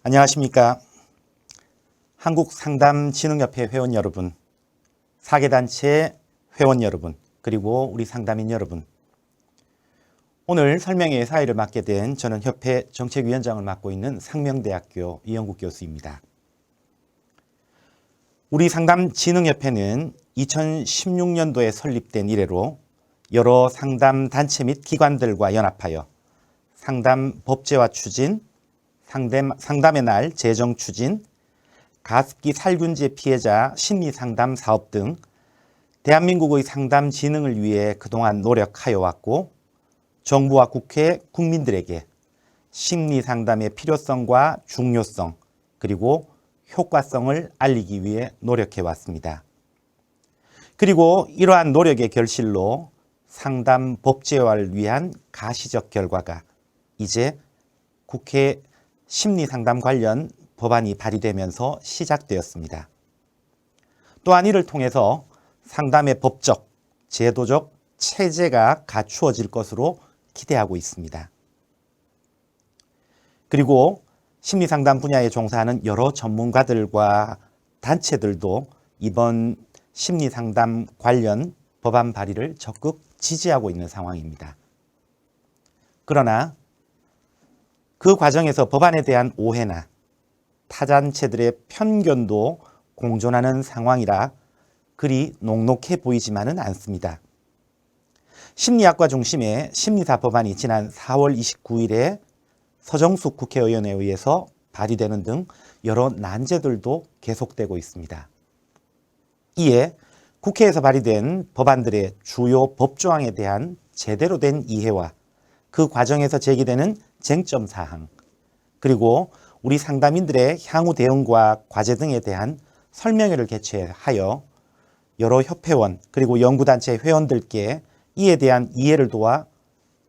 안녕하십니까. 한국상담진흥협회 회원 여러분, 사계단체 회원 여러분, 그리고 우리 상담인 여러분. 오늘 설명회의 사회를 맡게 된 저는 협회 정책위원장을 맡고 있는 상명대학교 이영국 교수입니다. 우리 상담진흥협회는 2016년도에 설립된 이래로 여러 상담단체 및 기관들과 연합하여 상담 법제화 추진, 상담의 날 재정 추진, 가습기 살균제 피해자 심리상담 사업 등 대한민국의 상담 진흥을 위해 그동안 노력하여 왔고, 정부와 국회, 국민들에게 심리상담의 필요성과 중요성, 그리고 효과성을 알리기 위해 노력해 왔습니다. 그리고 이러한 노력의 결실로 상담 법제화를 위한 가시적 결과가 이제 국회 심리상담 관련 법안이 발의되면서 시작되었습니다. 또한 이를 통해서 상담의 법적, 제도적 체제가 갖추어질 것으로 기대하고 있습니다. 그리고 심리상담 분야에 종사하는 여러 전문가들과 단체들도 이번 심리상담 관련 법안 발의를 적극 지지하고 있는 상황입니다. 그러나 그 과정에서 법안에 대한 오해나 타단체들의 편견도 공존하는 상황이라 그리 녹록해 보이지만은 않습니다. 심리학과 중심의 심리사 법안이 지난 4월 29일에 서정숙 국회의원에 의해서 발의되는 등 여러 난제들도 계속되고 있습니다. 이에 국회에서 발의된 법안들의 주요 법조항에 대한 제대로 된 이해와 그 과정에서 제기되는 쟁점 사항, 그리고 우리 상담인들의 향후 대응과 과제 등에 대한 설명회를 개최하여 여러 협회원 그리고 연구단체 회원들께 이에 대한 이해를 도와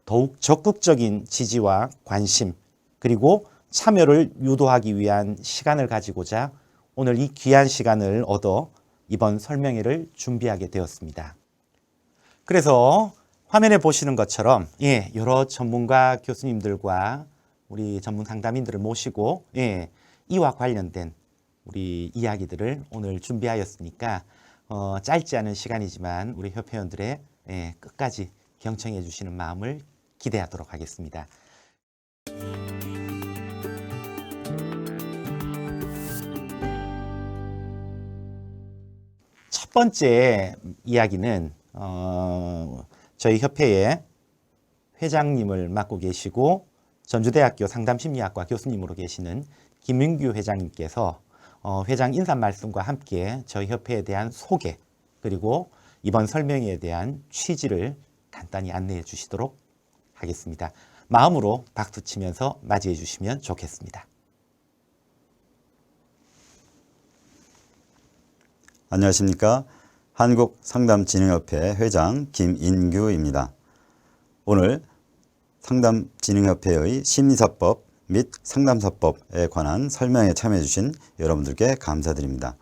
더욱 적극적인 지지와 관심 그리고 참여를 유도하기 위한 시간을 가지고자 오늘 이 귀한 시간을 얻어 이번 설명회를 준비하게 되었습니다. 그래서 화면에 보시는 것처럼 여러 전문가 교수님들과 우리 전문 상담인들을 모시고 이와 관련된 우리 이야기들을 오늘 준비하였으니까 짧지 않은 시간이지만 우리 협회원들의 끝까지 경청해 주시는 마음을 기대하도록 하겠습니다. 첫 번째 이야기는 저희 협회의 회장님을 맡고 계시고 전주대학교 상담심리학과 교수님으로 계시는 김민규 회장님께서 회장 인사 말씀과 함께 저희 협회에 대한 소개 그리고 이번 설명회에 대한 취지를 간단히 안내해 주시도록 하겠습니다. 마음으로 박수 치면서 맞이해 주시면 좋겠습니다. 안녕하십니까. 한국상담진흥협회 회장 김인규입니다. 오늘 상담진흥협회의 심리사법 및 상담사법에 관한 설명에 참여해 주신 여러분들께 감사드립니다.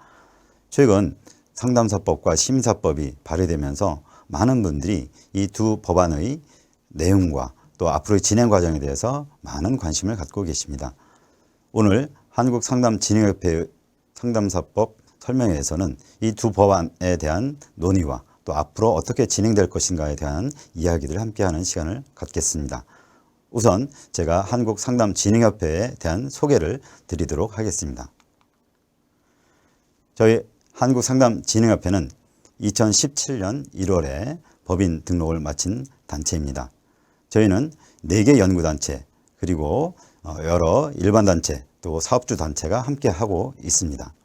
최근 상담사법과 심리사법이 발의되면서 많은 분들이 이 두 법안의 내용과 또 앞으로의 진행 과정에 대해서 많은 관심을 갖고 계십니다. 오늘 한국상담진흥협회 상담사법 설명회에서는 이 두 법안에 대한 논의와 또 앞으로 어떻게 진행될 것인가에 대한 이야기들을 함께하는 시간을 갖겠습니다. 우선 제가 한국상담진흥협회에 대한 소개를 드리도록 하겠습니다. 저희 한국상담진흥협회는 2017년 1월에 법인 등록을 마친 단체입니다. 저희는 4개 연구단체 그리고 여러 일반단체 또 사업주 단체가 함께하고 있습니다.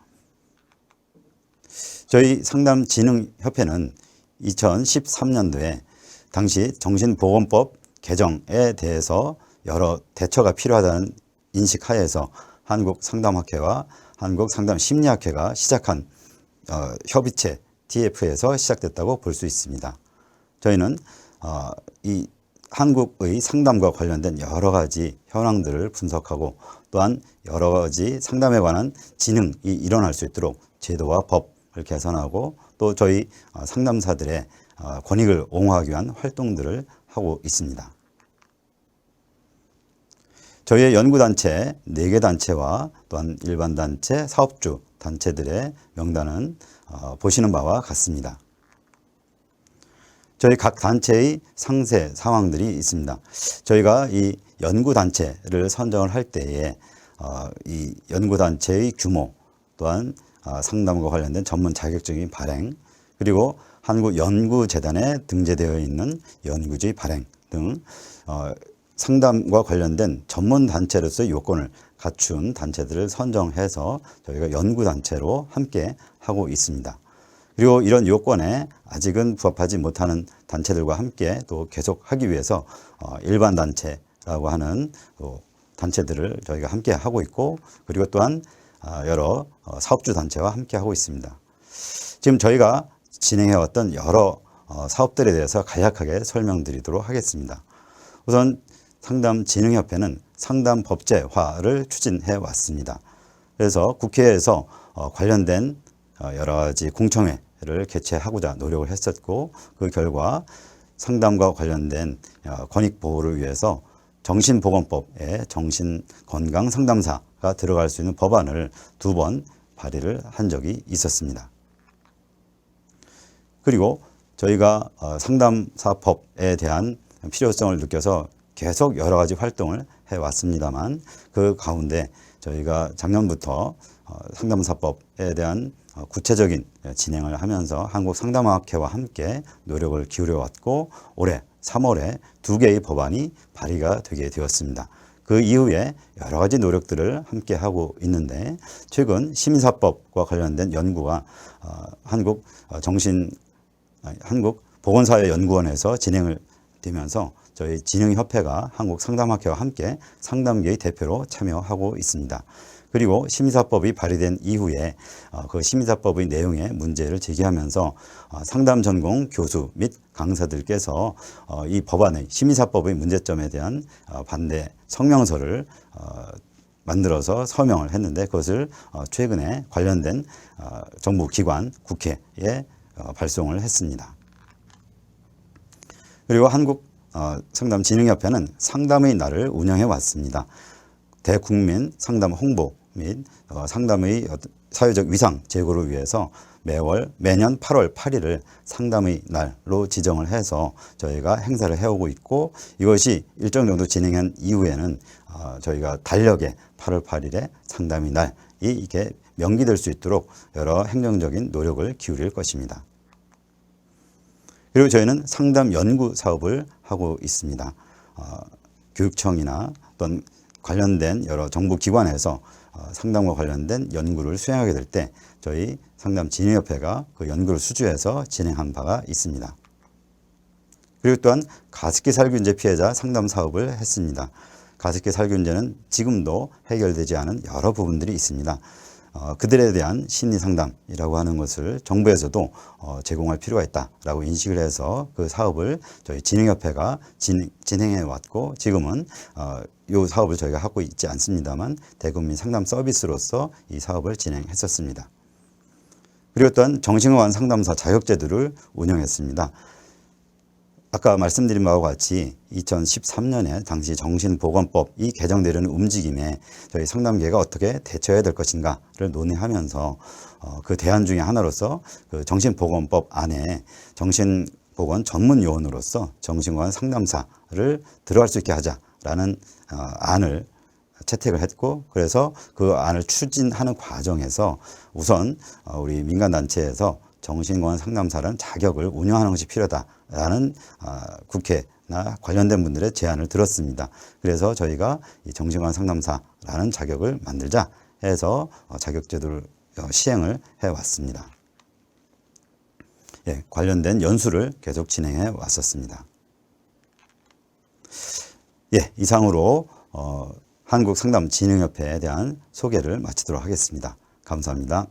저희 상담진흥협회는 2013년도에 당시 정신보건법 개정에 대해서 여러 대처가 필요하다는 인식하에서 한국상담학회와 한국상담심리학회가 시작한 협의체 TF에서 시작됐다고 볼 수 있습니다. 저희는 이 한국의 상담과 관련된 여러 가지 현황들을 분석하고 또한 여러 가지 상담에 관한 진흥이 일어날 수 있도록 제도와 법을 개선하고 또 저희 상담사들의 권익을 옹호하기 위한 활동들을 하고 있습니다. 저희의 연구단체 4개 단체와 또한 일반 단체, 사업주 단체들의 명단은 보시는 바와 같습니다. 저희 각 단체의 상세 사항들이 있습니다. 저희가 이 연구단체를 선정을 할 때에 이 연구단체의 규모, 또한 상담과 관련된 전문 자격증의 발행, 그리고 한국연구재단에 등재되어 있는 연구주의 발행 등 상담과 관련된 전문 단체로서의 요건을 갖춘 단체들을 선정해서 저희가 연구단체로 함께 하고 있습니다. 그리고 이런 요건에 아직은 부합하지 못하는 단체들과 함께 또 계속하기 위해서 일반 단체라고 하는 또 단체들을 저희가 함께 하고 있고, 그리고 또한 여러 사업주 단체와 함께 하고 있습니다. 지금 저희가 진행해왔던 여러 사업들에 대해서 간략하게 설명드리도록 하겠습니다. 우선 상담진흥협회는 상담법제화를 추진해 왔습니다. 그래서 국회에서 관련된 여러 가지 공청회를 개최하고자 노력을 했었고, 그 결과 상담과 관련된 권익 보호를 위해서 정신보건법에 정신건강상담사가 들어갈 수 있는 법안을 2번 발의를 한 적이 있었습니다. 그리고 저희가 상담사법에 대한 필요성을 느껴서 계속 여러 가지 활동을 해왔습니다만, 그 가운데 저희가 작년부터 상담사법에 대한 구체적인 진행을 하면서 한국상담학회와 함께 노력을 기울여왔고, 올해 3월에 2개의 법안이 발의가 되게 되었습니다. 그 이후에 여러 가지 노력들을 함께 하고 있는데, 최근 시민사법과 관련된 연구가 한국보건사회연구원에서 진행을 되면서 저희 진흥협회가 한국상담학회와 함께 상담계의 대표로 참여하고 있습니다. 그리고 심의사법이 발의된 이후에 그 심의사법의 내용에 문제를 제기하면서 상담 전공 교수 및 강사들께서 이 법안의 심의사법의 문제점에 대한 반대 성명서를 만들어서 서명을 했는데, 그것을 최근에 관련된 정부기관 국회에 발송을 했습니다. 그리고 한국상담진흥협회는 상담의 날을 운영해 왔습니다. 대국민 상담 홍보 및 상담의 사회적 위상 제고를 위해서 매년 8월 8일을 상담의 날로 지정을 해서 저희가 행사를 해오고 있고, 이것이 일정 정도 진행한 이후에는 저희가 달력에 8월 8일에 상담의 날이 이렇게 명기될 수 있도록 여러 행정적인 노력을 기울일 것입니다. 그리고 저희는 상담 연구 사업을 하고 있습니다. 교육청이나 또는 관련된 여러 정부 기관에서 상담과 관련된 연구를 수행하게 될 때 저희 상담진흥협회가 그 연구를 수주해서 진행한 바가 있습니다. 그리고 또한 가습기 살균제 피해자 상담 사업을 했습니다. 가습기 살균제는 지금도 해결되지 않은 여러 부분들이 있습니다. 그들에 대한 심리 상담이라고 하는 것을 정부에서도 제공할 필요가 있다라고 인식을 해서 그 사업을 저희 진흥협회가 진행해 왔고, 지금은 이 사업을 저희가 하고 있지 않습니다만 대국민 상담 서비스로서 이 사업을 진행했었습니다. 그리고 또한 정신건강 상담사 자격제도를 운영했습니다. 아까 말씀드린 바와 같이 2013년에 당시 정신보건법이 개정되려는 움직임에 저희 상담계가 어떻게 대처해야 될 것인가를 논의하면서 그 대안 중에 하나로서 그 정신보건법 안에 정신보건 전문 요원으로서 정신건강 상담사를 들어갈 수 있게 하자라는 안을 채택을 했고, 그래서 그 안을 추진하는 과정에서 우선 우리 민간단체에서 정신건강 상담사라는 자격을 운영하는 것이 필요하다라는 국회나 관련된 분들의 제안을 들었습니다. 그래서 저희가 이 정신건강 상담사라는 자격을 만들자 해서 자격제도를 시행을 해왔습니다. 예, 관련된 연수를 계속 진행해 왔었습니다. 예, 이상으로 한국상담진흥협회에 대한 소개를 마치도록 하겠습니다. 감사합니다.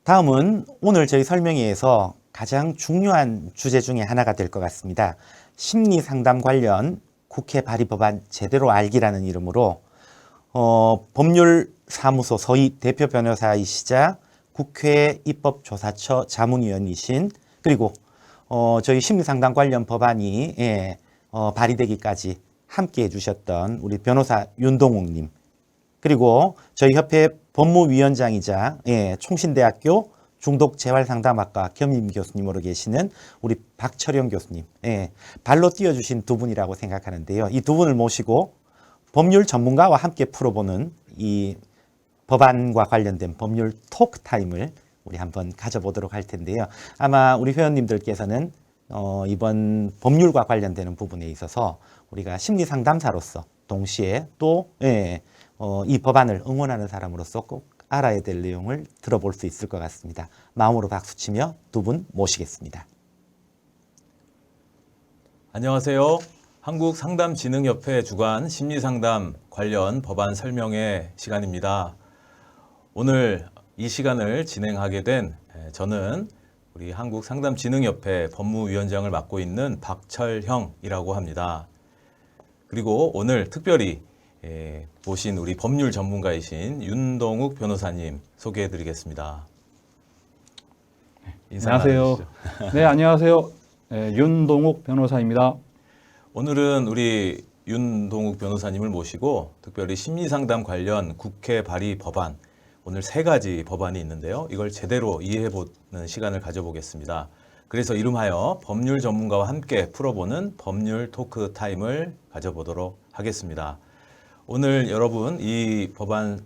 다음은 오늘 저희 설명회에서 가장 중요한 주제 중에 하나가 될 것 같습니다. 심리상담 관련 국회 발의 법안 제대로 알기라는 이름으로 법률 사무소 서희 대표 변호사이시자 국회 입법조사처 자문위원이신, 그리고 저희 심리상담 관련 법안이 발의되기까지 함께 해주셨던 우리 변호사 윤동욱님, 그리고 저희 협회 법무위원장이자 총신대학교 중독재활상담학과 겸임 교수님으로 계시는 우리 박철영 교수님, 발로 뛰어주신 두 분이라고 생각하는데요. 이 두 분을 모시고 법률 전문가와 함께 풀어보는 이 법안과 관련된 법률 토크 타임을 우리 한번 가져보도록 할 텐데요. 아마 우리 회원님들께서는 이번 법률과 관련되는 부분에 있어서 우리가 심리상담사로서 동시에 또 이 법안을 응원하는 사람으로서 꼭 알아야 될 내용을 들어볼 수 있을 것 같습니다. 마음으로 박수치며 두 분 모시겠습니다. 안녕하세요. 한국상담진흥협회 주관 심리상담 관련 법안 설명회 시간입니다. 오늘 이 시간을 진행하게 된 저는 우리 한국상담진흥협회 법무위원장을 맡고 있는 박철형이라고 합니다. 그리고 오늘 특별히 모신 우리 법률 전문가이신 윤동욱 변호사님 소개해 드리겠습니다. 인사 안녕하세요. 나눠주시죠. 네, 안녕하세요. 윤동욱 변호사입니다. 오늘은 우리 윤동욱 변호사님을 모시고 특별히 심리상담 관련 국회 발의 법안, 오늘 3가지 법안이 있는데요. 이걸 제대로 이해해보는 시간을 가져보겠습니다. 그래서 이름하여 법률 전문가와 함께 풀어보는 법률 토크 타임을 가져보도록 하겠습니다. 오늘 여러분 이 법안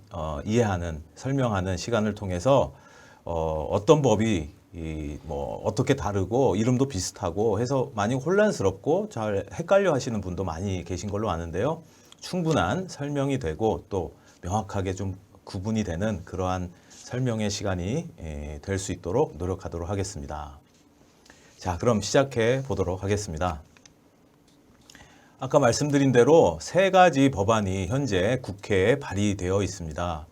이해하는, 설명하는 시간을 통해서 어떤 법이 어떻게 다르고 이름도 비슷하고 해서 많이 혼란스럽고 잘 헷갈려 하시는 분도 많이 계신 걸로 아는데요. 충분한 설명이 되고 또 명확하게 좀 구분이 되는 그러한 설명의 시간이 될 수 있도록 노력하도록 하겠습니다. 자, 그럼 시작해 보도록 하겠습니다. 아까 말씀드린 대로 3가지 법안이 현재 국회에 발의되어 있습니다.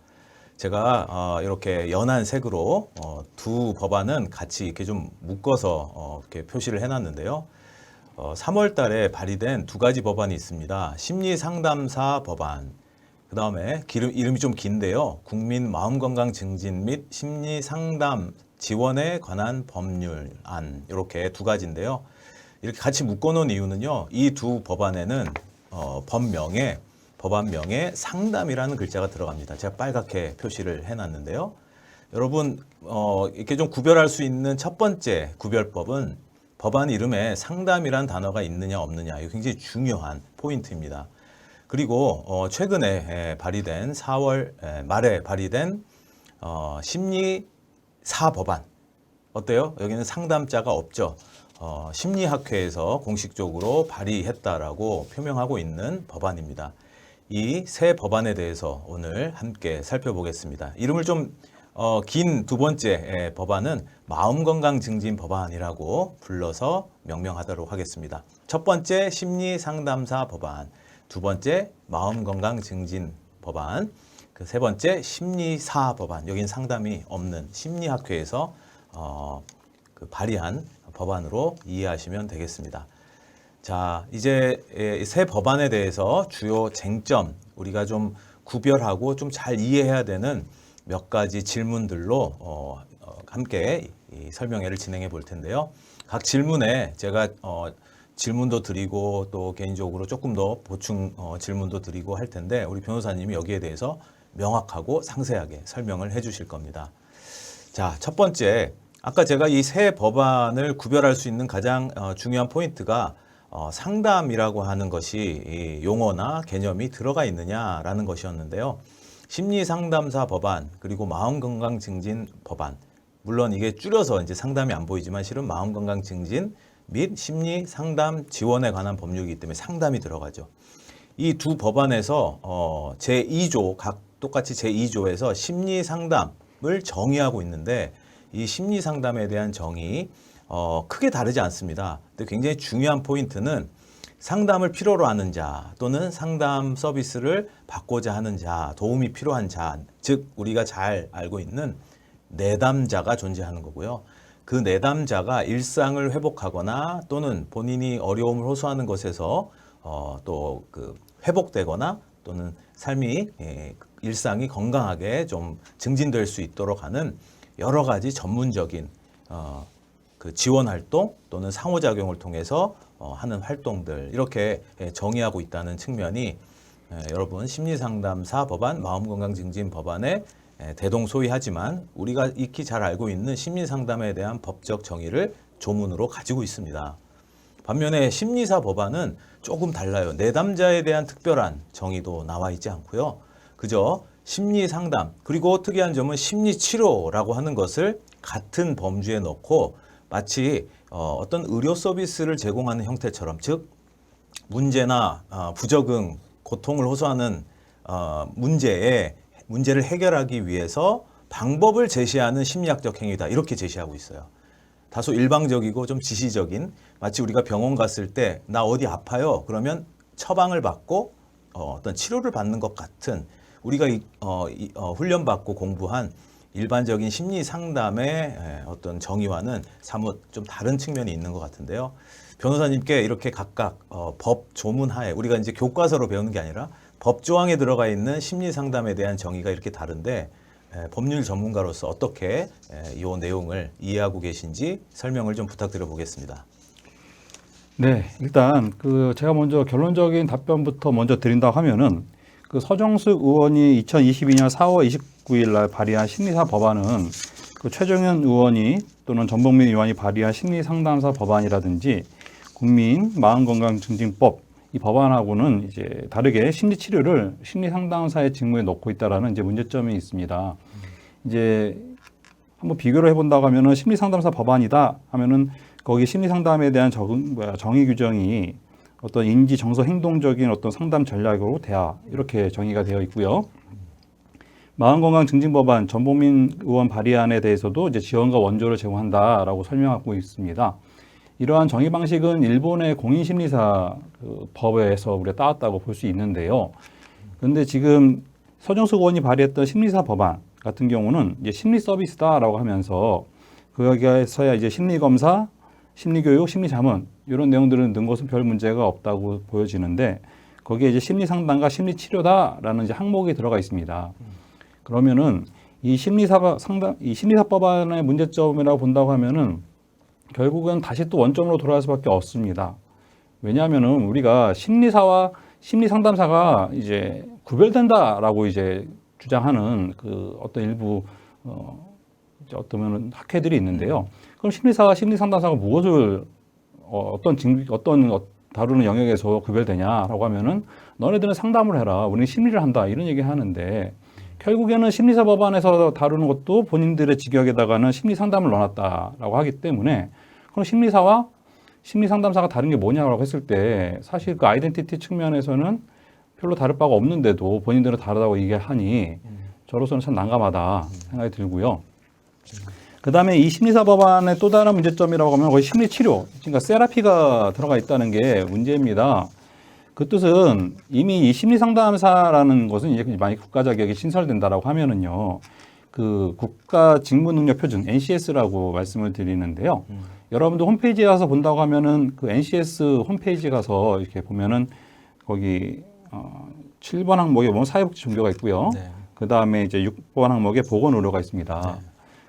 제가 이렇게 연한 색으로 두 법안은 같이 이렇게 좀 묶어서 이렇게 표시를 해놨는데요. 3월 달에 발의된 2가지 법안이 있습니다. 심리상담사 법안, 그 다음에 이름이 좀 긴데요. 국민 마음건강 증진 및 심리상담 지원에 관한 법률안, 이렇게 2가지인데요. 이렇게 같이 묶어놓은 이유는요. 이 두 법안에는 법안명에 상담이라는 글자가 들어갑니다. 제가 빨갛게 표시를 해놨는데요. 여러분 이렇게 좀 구별할 수 있는 첫 번째 구별법은 법안 이름에 상담이란 단어가 있느냐 없느냐, 이거 굉장히 중요한 포인트입니다. 그리고 최근에 발의된 4월 말에 발의된 심리사 법안 어때요? 여기는 상담자가 없죠. 심리학회에서 공식적으로 발의했다라고 표명하고 있는 법안입니다. 이 세 법안에 대해서 오늘 함께 살펴보겠습니다. 이름을 좀 긴 2번째 법안은 마음건강 증진 법안이라고 불러서 명명하도록 하겠습니다. 첫 번째 심리상담사 법안, 2번째 마음건강 증진 법안, 그 3번째 심리사 법안, 여긴 상담이 없는 심리학회에서 발의한 법안으로 이해하시면 되겠습니다. 자, 이제 새 법안에 대해서 주요 쟁점, 우리가 좀 구별하고 좀 잘 이해해야 되는 몇 가지 질문들로 함께 이 설명회를 진행해 볼 텐데요. 각 질문에 제가 질문도 드리고 또 개인적으로 조금 더 보충 질문도 드리고 할 텐데 우리 변호사님이 여기에 대해서 명확하고 상세하게 설명을 해 주실 겁니다. 자, 첫 번째, 아까 제가 이 세 법안을 구별할 수 있는 가장 중요한 포인트가 상담이라고 하는 것이 이 용어나 개념이 들어가 있느냐라는 것이었는데요. 심리상담사 법안, 그리고 마음건강증진 법안, 물론 이게 줄여서 이제 상담이 안 보이지만 실은 마음건강증진 및 심리상담 지원에 관한 법률이기 때문에 상담이 들어가죠. 이 두 법안에서 제2조, 각 똑같이 제2조에서 심리상담을 정의하고 있는데 이 심리상담에 대한 정의 크게 다르지 않습니다. 근데 굉장히 중요한 포인트는 상담을 필요로 하는 자 또는 상담 서비스를 받고자 하는 자, 도움이 필요한 자, 즉 우리가 잘 알고 있는 내담자가 존재하는 거고요. 그 내담자가 일상을 회복하거나 또는 본인이 어려움을 호소하는 것에서 또 그 회복되거나 또 또는 삶이 일상이 건강하게 좀 증진될 수 있도록 하는 여러 가지 전문적인 그 지원 활동 또는 상호작용을 통해서 하는 활동들 이렇게 정의하고 있다는 측면이 여러분 심리상담사 법안, 마음건강증진 법안의 대동소이하지만 우리가 익히 잘 알고 있는 심리상담에 대한 법적 정의를 조문으로 가지고 있습니다. 반면에 심리사 법안은 조금 달라요. 내담자에 대한 특별한 정의도 나와 있지 않고요. 그저 심리상담 그리고 특이한 점은 심리치료라고 하는 것을 같은 범주에 넣고 마치 어떤 의료 서비스를 제공하는 형태처럼 즉 문제나 부적응, 고통을 호소하는 문제를 해결하기 위해서 방법을 제시하는 심리학적 행위다 이렇게 제시하고 있어요. 다소 일방적이고 좀 지시적인 마치 우리가 병원 갔을 때 나 어디 아파요 그러면 처방을 받고 어떤 치료를 받는 것 같은 우리가 훈련받고 공부한 일반적인 심리 상담의 어떤 정의와는 사뭇 좀 다른 측면이 있는 것 같은데요. 변호사님께 이렇게 각각 법 조문하에 우리가 이제 교과서로 배우는 게 아니라 법 조항에 들어가 있는 심리 상담에 대한 정의가 이렇게 다른데 법률 전문가로서 어떻게 이 내용을 이해하고 계신지 설명을 좀 부탁드려 보겠습니다. 네, 일단 제가 먼저 결론적인 답변부터 먼저 드린다고 하면은 그 서정숙 의원이 2022년 4월 29일 날 발의한 심리사 법안은 그 최정현 의원이 또는 전봉민 의원이 발의한 심리상담사 법안이라든지 국민 마음건강증진법 이 법안하고는 이제 다르게 심리치료를 심리상담사의 직무에 넣고 있다라는 이제 문제점이 있습니다. 이제 한번 비교를 해본다고 하면은 심리상담사 법안이다 하면은 거기 심리상담에 대한 정의 규정이 어떤 인지 정서 행동적인 어떤 상담 전략으로 대하 이렇게 정의가 되어 있고요. 마음건강증진법안 전봉민 의원 발의안에 대해서도 이제 지원과 원조를 제공한다라고 설명하고 있습니다. 이러한 정의 방식은 일본의 공인심리사 법에서 우리가 따왔다고 볼 수 있는데요. 그런데 지금 서정숙 의원이 발의했던 심리사 법안 같은 경우는 이제 심리 서비스다라고 하면서 거기에서야 이제 심리검사, 심리교육, 심리자문 이런 내용들은 넣은 것은 별 문제가 없다고 보여지는데 거기에 이제 심리상담과 심리치료다라는 이제 항목이 들어가 있습니다. 그러면은 이 심리사법안의 문제점이라고 본다고 하면은 결국은 다시 또 원점으로 돌아갈 수밖에 없습니다. 왜냐하면은 우리가 심리사와 심리상담사가 이제 구별된다라고 이제 주장하는 그 어떤 일부 어떤 학회들이 있는데요. 그럼 심리사와 심리상담사가 무엇을 어떤 다루는 영역에서 구별되냐라고 하면은 너네들은 상담을 해라. 우리는 심리를 한다. 이런 얘기 하는데 결국에는 심리사 법안에서 다루는 것도 본인들의 직역에다가는 심리상담을 넣어놨다라고 하기 때문에 그럼 심리사와 심리상담사가 다른 게 뭐냐고 했을 때 사실 그 아이덴티티 측면에서는 별로 다를 바가 없는데도 본인들은 다르다고 얘기하니 저로서는 참 난감하다 생각이 들고요. 그 다음에 이 심리사 법안의 또 다른 문제점이라고 하면 거의 심리치료, 그러니까 세라피가 들어가 있다는 게 문제입니다. 그 뜻은 이미 이 심리상담사라는 것은 이제 만약 국가 자격이 신설된다라고 하면은요, 그 국가 직무능력 표준 NCS라고 말씀을 드리는데요. 여러분들 홈페이지에 가서 본다고 하면은 그 NCS 홈페이지 가서 이렇게 보면은 거기 7번 항목에 보면 사회복지 종교가 있고요. 네. 그 다음에 이제 6번 항목에 보건의료가 있습니다. 네.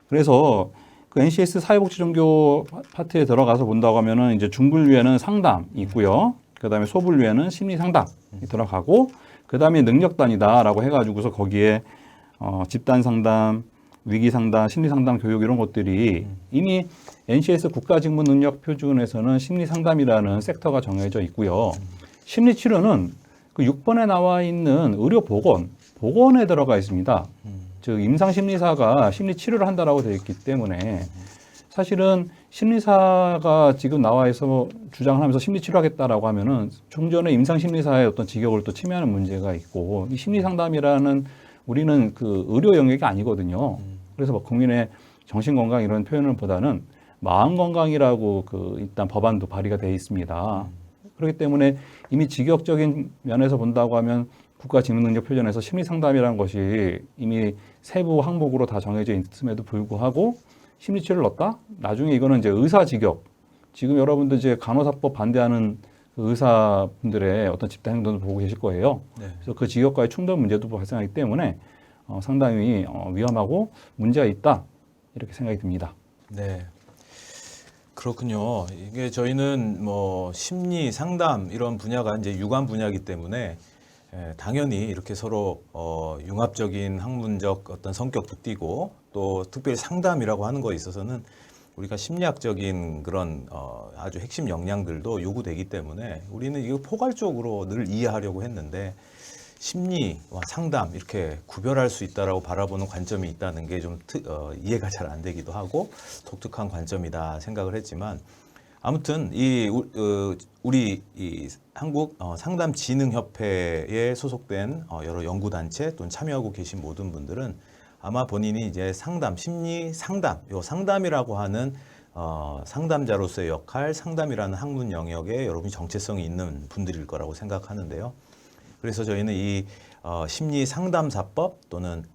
그래서 그 NCS 사회복지 종교 파트에 들어가서 본다고 하면은 이제 중분류에는 상담이 있고요. 그 다음에 소분류에는 심리 상담이 들어가고, 그 다음에 능력단이다라고 해가지고서 거기에 집단 상담, 위기 상담, 심리 상담 교육 이런 것들이 이미 NCS 국가직무능력표준에서는 심리 상담이라는 섹터가 정해져 있고요. 심리 치료는 그 6번에 나와 있는 의료 보건에 들어가 있습니다. 즉 임상심리사가 심리 치료를 한다라고 되어 있기 때문에 사실은 심리사가 지금 나와 있어 주장을 하면서 심리 치료하겠다라고 하면은 종전에 임상심리사의 어떤 직역을 또 침해하는 문제가 있고, 이 심리상담이라는 우리는 그 의료 영역이 아니거든요. 그래서 뭐 국민의 정신건강 이런 표현을 보다는 마음건강이라고 그 일단 법안도 발의가 되어 있습니다. 그렇기 때문에 이미 직역적인 면에서 본다고 하면 국가직무능력표준에서 심리상담이라는 것이 이미 세부 항목으로 다 정해져 있음에도 불구하고 심리치료를 넣었다? 나중에 이거는 이제 의사직역. 지금 여러분들 이제 간호사법 반대하는 그 그 의사분들의 어떤 집단 행동을 보고 계실 거예요. 네. 그래서 그 직업과의 충돌 문제도 발생하기 때문에 상당히 위험하고 문제가 있다 이렇게 생각이 듭니다. 네. 그렇군요. 이게 저희는 뭐 심리 상담 이런 분야가 이제 유관 분야이기 때문에 당연히 이렇게 서로 융합적인 학문적 어떤 성격도 띠고 또 특별히 상담이라고 하는 거에 있어서는 우리가 심리학적인 그런 아주 핵심 역량들도 요구되기 때문에 우리는 이거 포괄적으로 늘 이해하려고 했는데 심리와 상담 이렇게 구별할 수 있다라고 바라보는 관점이 있다는 게 좀 이해가 잘 안 되기도 하고 독특한 관점이다 생각을 했지만 아무튼 우리 이 한국 상담진흥협회에 소속된 여러 연구단체 또는 참여하고 계신 모든 분들은 아마 본인이 이제 상담, 심리 상담, 요 상담이라고 하는 상담자로서의 역할, 상담이라는 학문 영역에 여러분이 정체성이 있는 분들일 거라고 생각하는데요. 그래서 저희는 이 심리상담사법 또는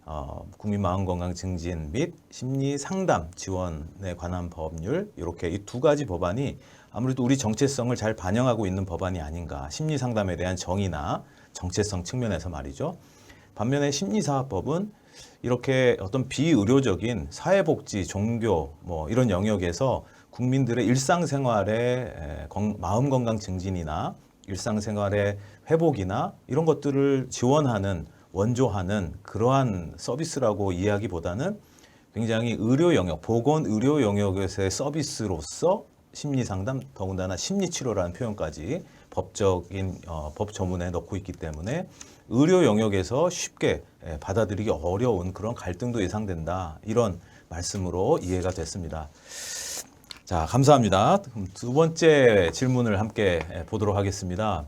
국민마음건강 증진 및 심리상담 지원에 관한 법률 이렇게 이 두 가지 법안이 아무래도 우리 정체성을 잘 반영하고 있는 법안이 아닌가. 심리상담에 대한 정의나 정체성 측면에서 말이죠. 반면에 심리사법은 이렇게 어떤 비의료적인 사회복지, 종교 뭐 이런 영역에서 국민들의 일상생활의 마음건강 증진이나 일상생활의 회복이나 이런 것들을 지원하는 원조하는 그러한 서비스라고 이해하기보다는 굉장히 의료 영역, 보건 의료 영역에서의 서비스로서 심리상담, 더군다나 심리치료라는 표현까지 법적인 법 조문에 넣고 있기 때문에 의료 영역에서 쉽게 받아들이기 어려운 그런 갈등도 예상된다. 이런 말씀으로 이해가 됐습니다. 자, 감사합니다. 두 번째 질문을 함께 보도록 하겠습니다.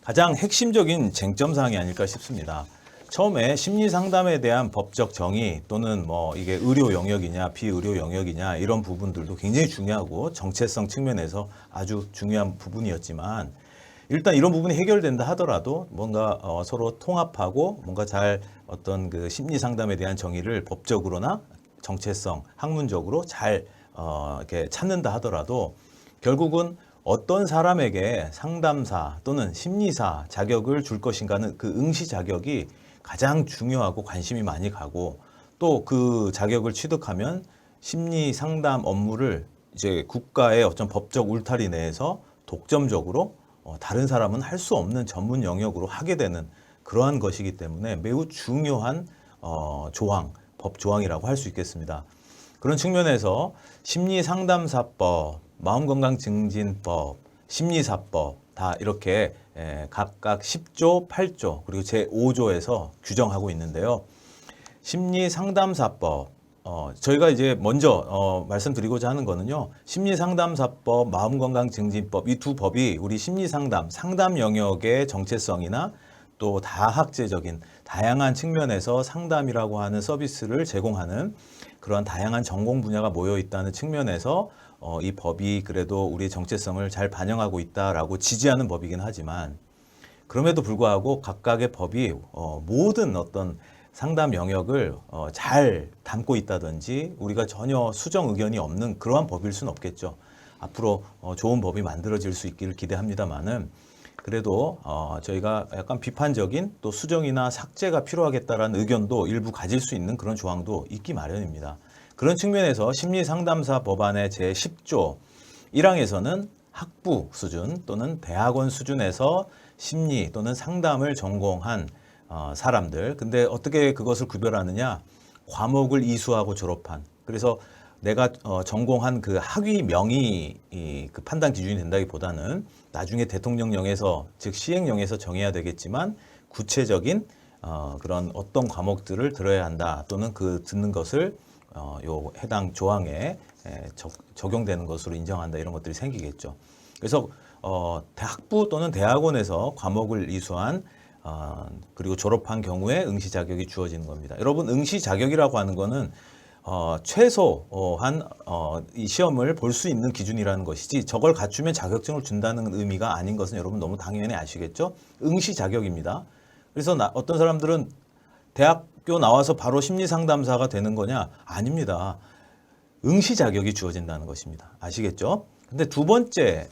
가장 핵심적인 쟁점 사항이 아닐까 싶습니다. 처음에 심리 상담에 대한 법적 정의 또는 뭐 이게 의료 영역이냐 비의료 영역이냐 이런 부분들도 굉장히 중요하고 정체성 측면에서 아주 중요한 부분이었지만 일단 이런 부분이 해결된다 하더라도 뭔가 서로 통합하고 뭔가 잘 어떤 그 심리 상담에 대한 정의를 법적으로나 정체성 학문적으로 잘 이렇게 찾는다 하더라도 결국은 어떤 사람에게 상담사 또는 심리사 자격을 줄 것인가는 그 응시 자격이 가장 중요하고 관심이 많이 가고 또 그 자격을 취득하면 심리 상담 업무를 이제 국가의 어떤 법적 울타리 내에서 독점적으로 다른 사람은 할 수 없는 전문 영역으로 하게 되는 그러한 것이기 때문에 매우 중요한 조항, 법 조항이라고 할 수 있겠습니다. 그런 측면에서 심리상담사법, 마음건강증진법, 심리사법 다 이렇게 각각 10조, 8조 그리고 제5조에서 규정하고 있는데요. 심리상담사법 저희가 이제 먼저 말씀드리고자 하는 거는요. 심리상담사법, 마음건강증진법 이 두 법이 우리 심리상담, 상담 영역의 정체성이나 또 다학제적인 다양한 측면에서 상담이라고 하는 서비스를 제공하는 그런 다양한 전공 분야가 모여 있다는 측면에서 이 법이 그래도 우리의 정체성을 잘 반영하고 있다라고 지지하는 법이긴 하지만 그럼에도 불구하고 각각의 법이 모든 어떤 상담 영역을 잘 담고 있다든지 우리가 전혀 수정 의견이 없는 그러한 법일 수는 없겠죠. 앞으로 좋은 법이 만들어질 수 있기를 기대합니다만은 그래도 저희가 약간 비판적인 또 수정이나 삭제가 필요하겠다라는 의견도 일부 가질 수 있는 그런 조항도 있기 마련입니다. 그런 측면에서 심리상담사 법안의 제10조 1항에서는 학부 수준 또는 대학원 수준에서 심리 또는 상담을 전공한 사람들. 근데 어떻게 그것을 구별하느냐? 과목을 이수하고 졸업한. 그래서 내가 전공한 그 학위 명의 그 판단 기준이 된다기보다는 나중에 대통령령에서 즉 시행령에서 정해야 되겠지만 구체적인 그런 어떤 과목들을 들어야 한다 또는 그 듣는 것을 요 해당 조항에 적용되는 것으로 인정한다 이런 것들이 생기겠죠. 그래서 학부 또는 대학원에서 과목을 이수한 그리고 졸업한 경우에 응시 자격이 주어지는 겁니다. 여러분 응시 자격이라고 하는 거는 최소한 이 시험을 볼 수 있는 기준이라는 것이지 저걸 갖추면 자격증을 준다는 의미가 아닌 것은 여러분 너무 당연히 아시겠죠? 응시 자격입니다. 그래서 어떤 사람들은 대학교 나와서 바로 심리상담사가 되는 거냐? 아닙니다. 응시 자격이 주어진다는 것입니다. 아시겠죠? 근데 두 번째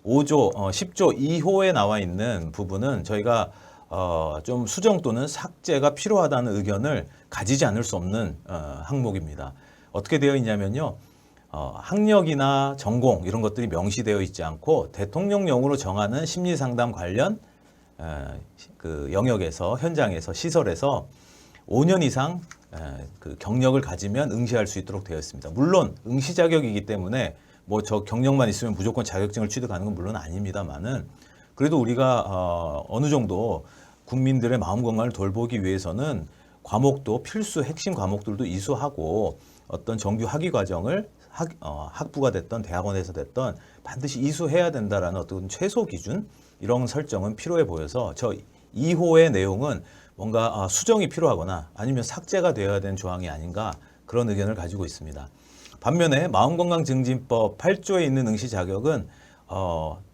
5조, 10조 2호에 나와 있는 부분은 저희가 좀 수정 또는 삭제가 필요하다는 의견을 가지지 않을 수 없는 항목입니다. 어떻게 되어 있냐면요. 학력이나 전공 이런 것들이 명시되어 있지 않고 대통령령으로 정하는 심리상담 관련 그 영역에서 현장에서 시설에서 5년 이상 그 경력을 가지면 응시할 수 있도록 되어 있습니다. 물론 응시 자격이기 때문에 뭐 저 경력만 있으면 무조건 자격증을 취득하는 건 물론 아닙니다만은 그래도 우리가 어느 정도 국민들의 마음 건강을 돌보기 위해서는 과목도 필수 핵심 과목들도 이수하고 어떤 정규 학위 과정을 학부가 됐던 대학원에서 됐던 반드시 이수해야 된다라는 어떤 최소 기준 이런 설정은 필요해 보여서 저 2호의 내용은 뭔가 수정이 필요하거나 아니면 삭제가 되어야 되는 조항이 아닌가 그런 의견을 가지고 있습니다. 반면에 마음건강증진법 8조에 있는 응시 자격은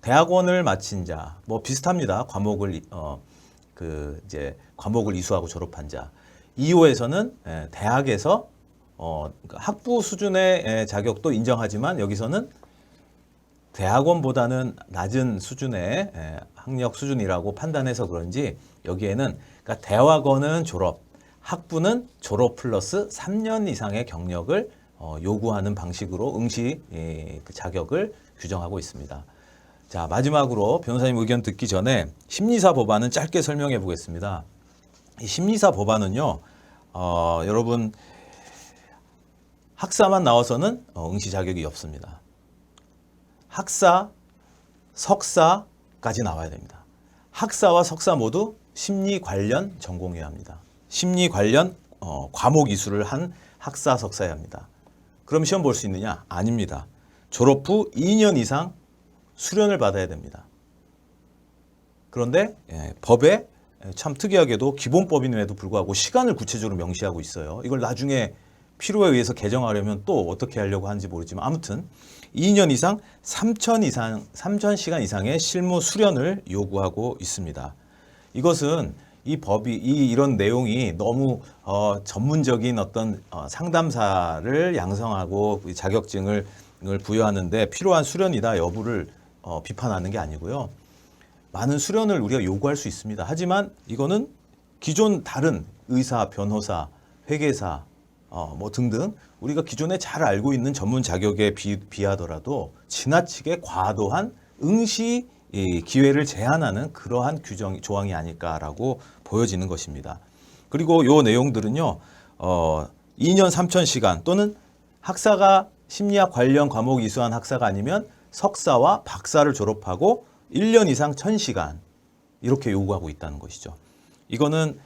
대학원을 마친 자, 뭐 비슷합니다. 과목을 이제 과목을 이수하고 졸업한 자. 2호에서는 대학에서 학부 수준의 자격도 인정하지만 여기서는 대학원보다는 낮은 수준의 학력 수준이라고 판단해서 그런지 여기에는 그러니까 대학원은 졸업, 학부는 졸업 플러스 3년 이상의 경력을 요구하는 방식으로 응시 그 자격을 규정하고 있습니다. 자, 마지막으로 변호사님 의견 듣기 전에 심리사 법안은 짧게 설명해 보겠습니다. 이 심리사 법안은요, 여러분 학사만 나와서는 응시 자격이 없습니다. 학사, 석사까지 나와야 됩니다. 학사와 석사 모두 심리 관련 전공해야 합니다. 심리 관련 과목 이수를 한 학사, 석사여야 합니다. 그럼 시험 볼 수 있느냐? 아닙니다. 졸업 후 2년 이상 수련을 받아야 됩니다. 그런데 법에 참 특이하게도 기본법임에도 불구하고 시간을 구체적으로 명시하고 있어요. 이걸 나중에 필요에 의해서 개정하려면 또 어떻게 하려고 하는지 모르지만 아무튼 2년 이상 3,000시간 이상의 실무 수련을 요구하고 있습니다. 이것은 이 법이 이런 내용이 너무 전문적인 어떤 상담사를 양성하고 자격증을 부여하는데 필요한 수련이다 여부를 비판하는 게 아니고요. 많은 수련을 우리가 요구할 수 있습니다. 하지만 이거는 기존 다른 의사, 변호사, 회계사 뭐 등등 우리가 기존에 잘 알고 있는 전문 자격에 비하더라도 지나치게 과도한 응시 기회를 제한하는 그러한 조항이 아닐까라고 보여지는 것입니다. 그리고 요 내용들은요, 2년 3,000시간 또는 학사가 심리학 관련 과목 이수한 학사가 아니면 석사와 박사를 졸업하고 1년 이상 1,000시간 이렇게 요구하고 있다는 것이죠. 이거는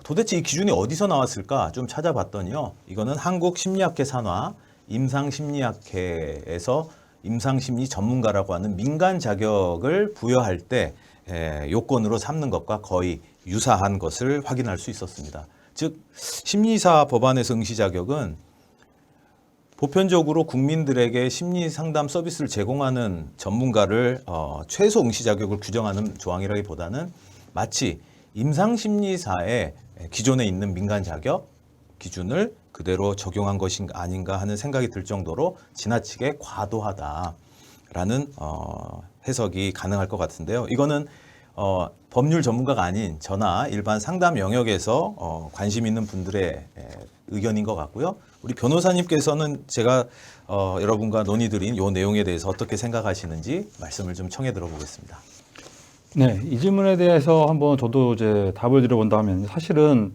도대체 이 기준이 어디서 나왔을까 좀 찾아봤더니요. 이거는 한국심리학회 산하 임상심리학회에서 임상심리 전문가라고 하는 민간 자격을 부여할 때 요건으로 삼는 것과 거의 유사한 것을 확인할 수 있었습니다. 즉 심리사 법안에서 응시 자격은 보편적으로 국민들에게 심리 상담 서비스를 제공하는 전문가를 최소 응시 자격을 규정하는 조항이라기보다는 마치 임상심리사의 기존에 있는 민간 자격 기준을 그대로 적용한 것이 아닌가 하는 생각이 들 정도로 지나치게 과도하다라는 해석이 가능할 것 같은데요. 이거는 법률 전문가가 아닌 저나 일반 상담 영역에서 관심 있는 분들의 의견인 것 같고요. 우리 변호사님께서는 제가 여러분과 논의드린 이 내용에 대해서 어떻게 생각하시는지 말씀을 좀 청해 들어보겠습니다. 네, 이 질문에 대해서 한번 저도 이제 답을 드려본다면 사실은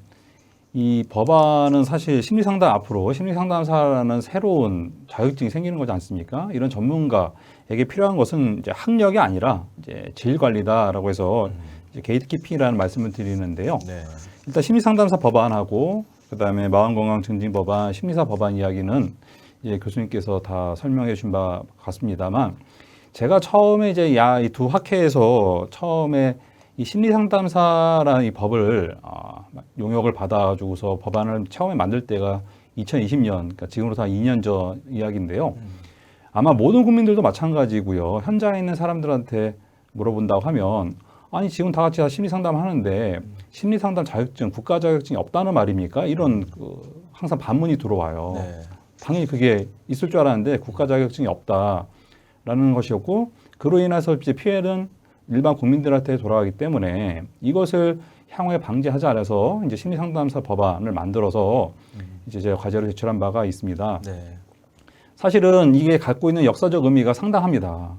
이 법안은 사실 심리상담 앞으로 심리상담사라는 새로운 자격증이 생기는 거지 않습니까? 이런 전문가에게 필요한 것은 이제 학력이 아니라 이제 질관리다라고 해서 이제 게이트키핑이라는 말씀을 드리는데요. 네. 일단 심리상담사 법안하고 그다음에 마음건강증진 법안, 심리사 법안 이야기는 이제 교수님께서 다 설명해 주신 바 같습니다만 제가 처음에 이제 이 두 학회에서 처음에 이 심리상담사라는 이 법을 용역을 받아주고서 법안을 처음에 만들 때가 2020년, 그러니까 지금으로부터 한 2년 전 이야기인데요. 아마 모든 국민들도 마찬가지고요. 현장에 있는 사람들한테 물어본다고 하면 아니 지금 다 같이 다 심리상담 하는데 심리상담 자격증, 국가 자격증이 없다는 말입니까? 이런 항상 반문이 들어와요. 네. 당연히 그게 있을 줄 알았는데 국가 자격증이 없다라는 것이었고 그로 인해서 이제 피해는 일반 국민들한테 돌아가기 때문에 이것을 향후에 방지하지 않아서 이제 심리상담사 법안을 만들어서 이제 제가 과제로 제출한 바가 있습니다. 네. 사실은 이게 갖고 있는 역사적 의미가 상당합니다.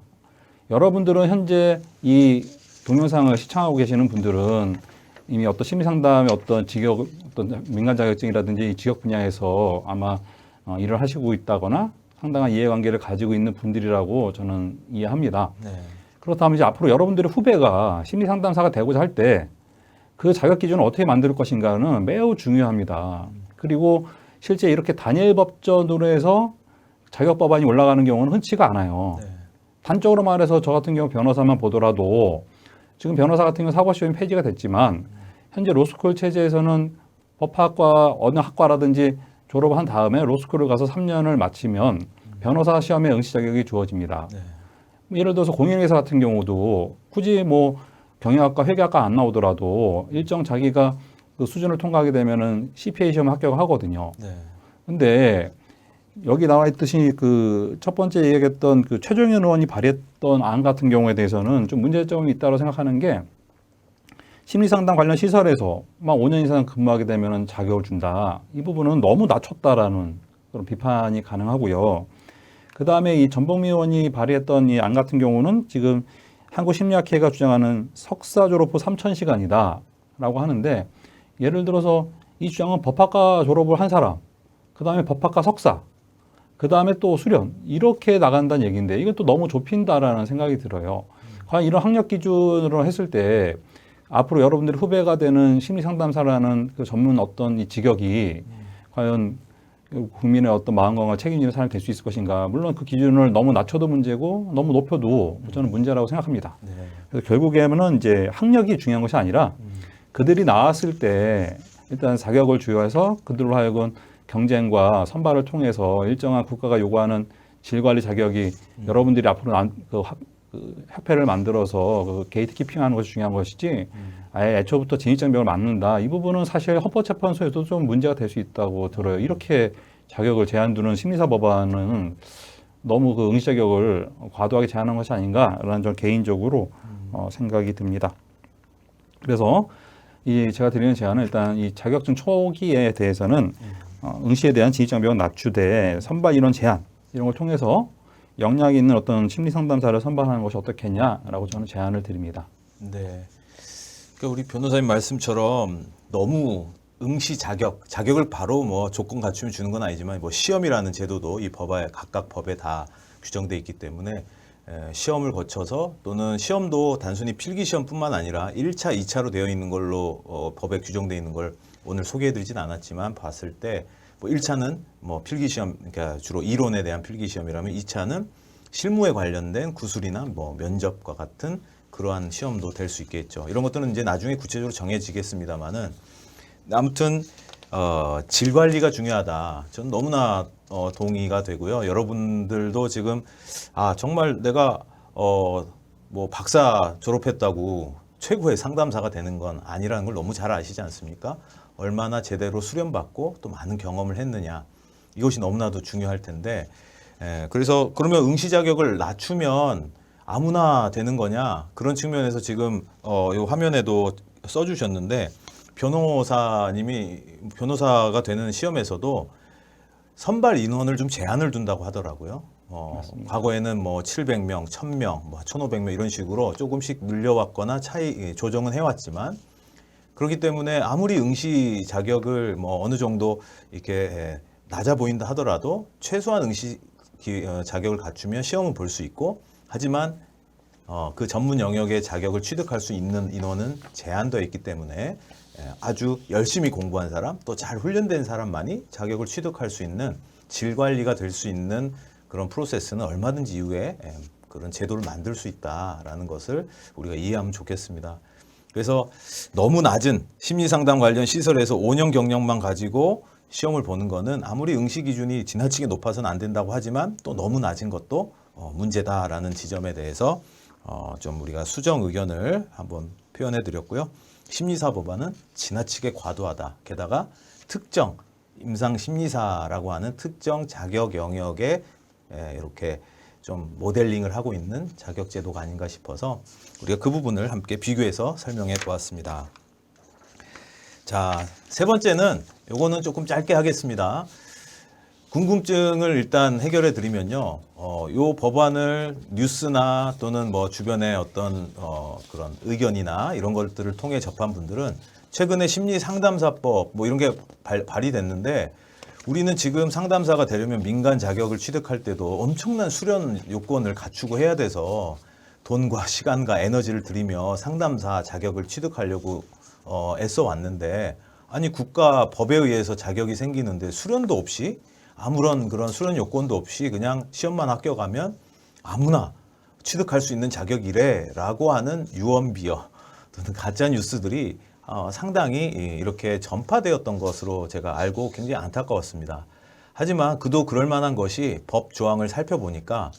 여러분들은 현재 이 동영상을 시청하고 계시는 분들은 이미 어떤 심리상담의 어떤 직역, 어떤 민간 자격증이라든지 직역 분야에서 아마 일을 하시고 있다거나 상당한 이해관계를 가지고 있는 분들이라고 저는 이해합니다. 네. 그렇다면 이제 앞으로 여러분들의 후배가 심리상담사가 되고자 할 때 그 자격 기준을 어떻게 만들 것인가는 매우 중요합니다. 그리고 실제 이렇게 단일 법전으로 해서 자격 법안이 올라가는 경우는 흔치가 않아요. 네. 단적으로 말해서 저 같은 경우 변호사만 보더라도 지금 변호사 같은 경우 사법시험이 폐지가 됐지만 현재 로스쿨 체제에서는 법학과 어느 학과라든지 졸업한 다음에 로스쿨을 가서 3년을 마치면 변호사 시험에 응시 자격이 주어집니다. 네. 예를 들어서 공인회사 같은 경우도 굳이 뭐 경영학과, 회계학과 안 나오더라도 일정 자기가 그 수준을 통과하게 되면은 CPA 시험 합격하거든요. 네. 근데 여기 나와 있듯이 그 첫 번째 얘기했던 그 최종현 의원이 발의했던 안 같은 경우에 대해서는 좀 문제점이 있다고 생각하는 게 심리상담 관련 시설에서 막 5년 이상 근무하게 되면은 자격을 준다. 이 부분은 너무 낮췄다라는 그런 비판이 가능하고요. 그 다음에 이 전봉미 의원이 발의했던 이 안 같은 경우는 지금 한국심리학회가 주장하는 석사 졸업 후 3,000시간이다 라고 하는데 예를 들어서 이 주장은 법학과 졸업을 한 사람, 그 다음에 법학과 석사, 그 다음에 또 수련 이렇게 나간다는 얘기인데 이건 또 너무 좁힌다라는 생각이 들어요. 과연 이런 학력 기준으로 했을 때 앞으로 여러분들이 후배가 되는 심리상담사라는 그 전문 어떤 이 직역이 과연 국민의 어떤 마음건강을 책임지는 사람이 될 수 있을 것인가. 물론 그 기준을 너무 낮춰도 문제고 너무 높여도 저는 문제라고 생각합니다. 네. 그래서 결국에는 이제 학력이 중요한 것이 아니라 그들이 나왔을 때 일단 자격을 주여해서 그들로 하여금 경쟁과 선발을 통해서 일정한 국가가 요구하는 질관리 자격이 여러분들이 앞으로 그 협회를 만들어서 그 게이트키핑하는 것이 중요한 것이지 아예 애초부터 진입장벽을 맞는다. 이 부분은 사실 헌법재판소에도 좀 문제가 될 수 있다고 들어요. 이렇게 자격을 제한 두는 심리사 법안은 너무 그 응시 자격을 과도하게 제한한 것이 아닌가라는 좀 개인적으로 생각이 듭니다. 그래서 이 제가 드리는 제안은 일단 이 자격증 초기에 대해서는 응시에 대한 진입장벽은 낮추되 선발 인원 제한 이런 걸 통해서 역량이 있는 어떤 심리 상담사를 선발하는 것이 어떻겠냐라고 저는 제안을 드립니다. 네. 그러니까 우리 변호사님 말씀처럼 너무 응시 자격을 바로 뭐 조건 갖추면 주는 건 아니지만 뭐 시험이라는 제도도 이 법에 각각 법에 다 규정돼 있기 때문에 시험을 거쳐서 또는 시험도 단순히 필기 시험뿐만 아니라 1차, 2차로 되어 있는 걸로 법에 규정돼 있는 걸 오늘 소개해드리진 않았지만 봤을 때 뭐 1차는 뭐 필기 시험, 그러니까 주로 이론에 대한 필기 시험이라면 2차는 실무에 관련된 구술이나 뭐 면접과 같은 그러한 시험도 될 수 있겠죠. 이런 것들은 이제 나중에 구체적으로 정해지겠습니다만은 아무튼 질 관리가 중요하다. 저는 너무나 동의가 되고요. 여러분들도 지금 정말 내가 뭐 박사 졸업했다고 최고의 상담사가 되는 건 아니라는 걸 너무 잘 아시지 않습니까? 얼마나 제대로 수련받고 또 많은 경험을 했느냐. 이것이 너무나도 중요할 텐데 그래서 그러면 응시 자격을 낮추면 아무나 되는 거냐? 그런 측면에서 지금 이 화면에도 써주셨는데 변호사님이 변호사가 되는 시험에서도 선발 인원을 좀 제한을 둔다고 하더라고요. 과거에는 뭐 700명, 1000명, 뭐 1500명 이런 식으로 조금씩 늘려왔거나 조정은 해왔지만 그렇기 때문에 아무리 응시 자격을 뭐 어느 정도 이렇게 낮아 보인다 하더라도 최소한 응시 자격을 갖추면 시험은 볼 수 있고 하지만 그 전문 영역의 자격을 취득할 수 있는 인원은 제한되어 있기 때문에 아주 열심히 공부한 사람 또 잘 훈련된 사람만이 자격을 취득할 수 있는 질 관리가 될 수 있는 그런 프로세스는 얼마든지 이후에 그런 제도를 만들 수 있다라는 것을 우리가 이해하면 좋겠습니다. 그래서 너무 낮은 심리상담 관련 시설에서 5년 경력만 가지고 시험을 보는 거는 아무리 응시 기준이 지나치게 높아서는 안 된다고 하지만 또 너무 낮은 것도 문제다라는 지점에 대해서 좀 우리가 수정 의견을 한번 표현해 드렸고요. 심리사 법안은 지나치게 과도하다. 게다가 특정 임상 심리사라고 하는 특정 자격 영역에 이렇게 좀 모델링을 하고 있는 자격제도가 아닌가 싶어서 우리가 그 부분을 함께 비교해서 설명해 보았습니다. 자, 세 번째는 요거는 조금 짧게 하겠습니다. 궁금증을 일단 해결해 드리면요. 요 법안을 뉴스나 또는 뭐 주변에 어떤 그런 의견이나 이런 것들을 통해 접한 분들은 최근에 심리 상담사법 뭐 이런 게 발의됐는데 우리는 지금 상담사가 되려면 민간 자격을 취득할 때도 엄청난 수련 요건을 갖추고 해야 돼서 돈과 시간과 에너지를 들이며 상담사 자격을 취득하려고 애써 왔는데 아니 국가 법에 의해서 자격이 생기는데 수련도 없이 아무런 그런 수련 요건도 없이 그냥 시험만 합격하면 아무나 취득할 수 있는 자격이래라고 하는 유언비어 또는 가짜 뉴스들이 상당히 이렇게 전파되었던 것으로 제가 알고 굉장히 안타까웠습니다. 하지만 그도 그럴 만한 것이 법 조항을 살펴보니까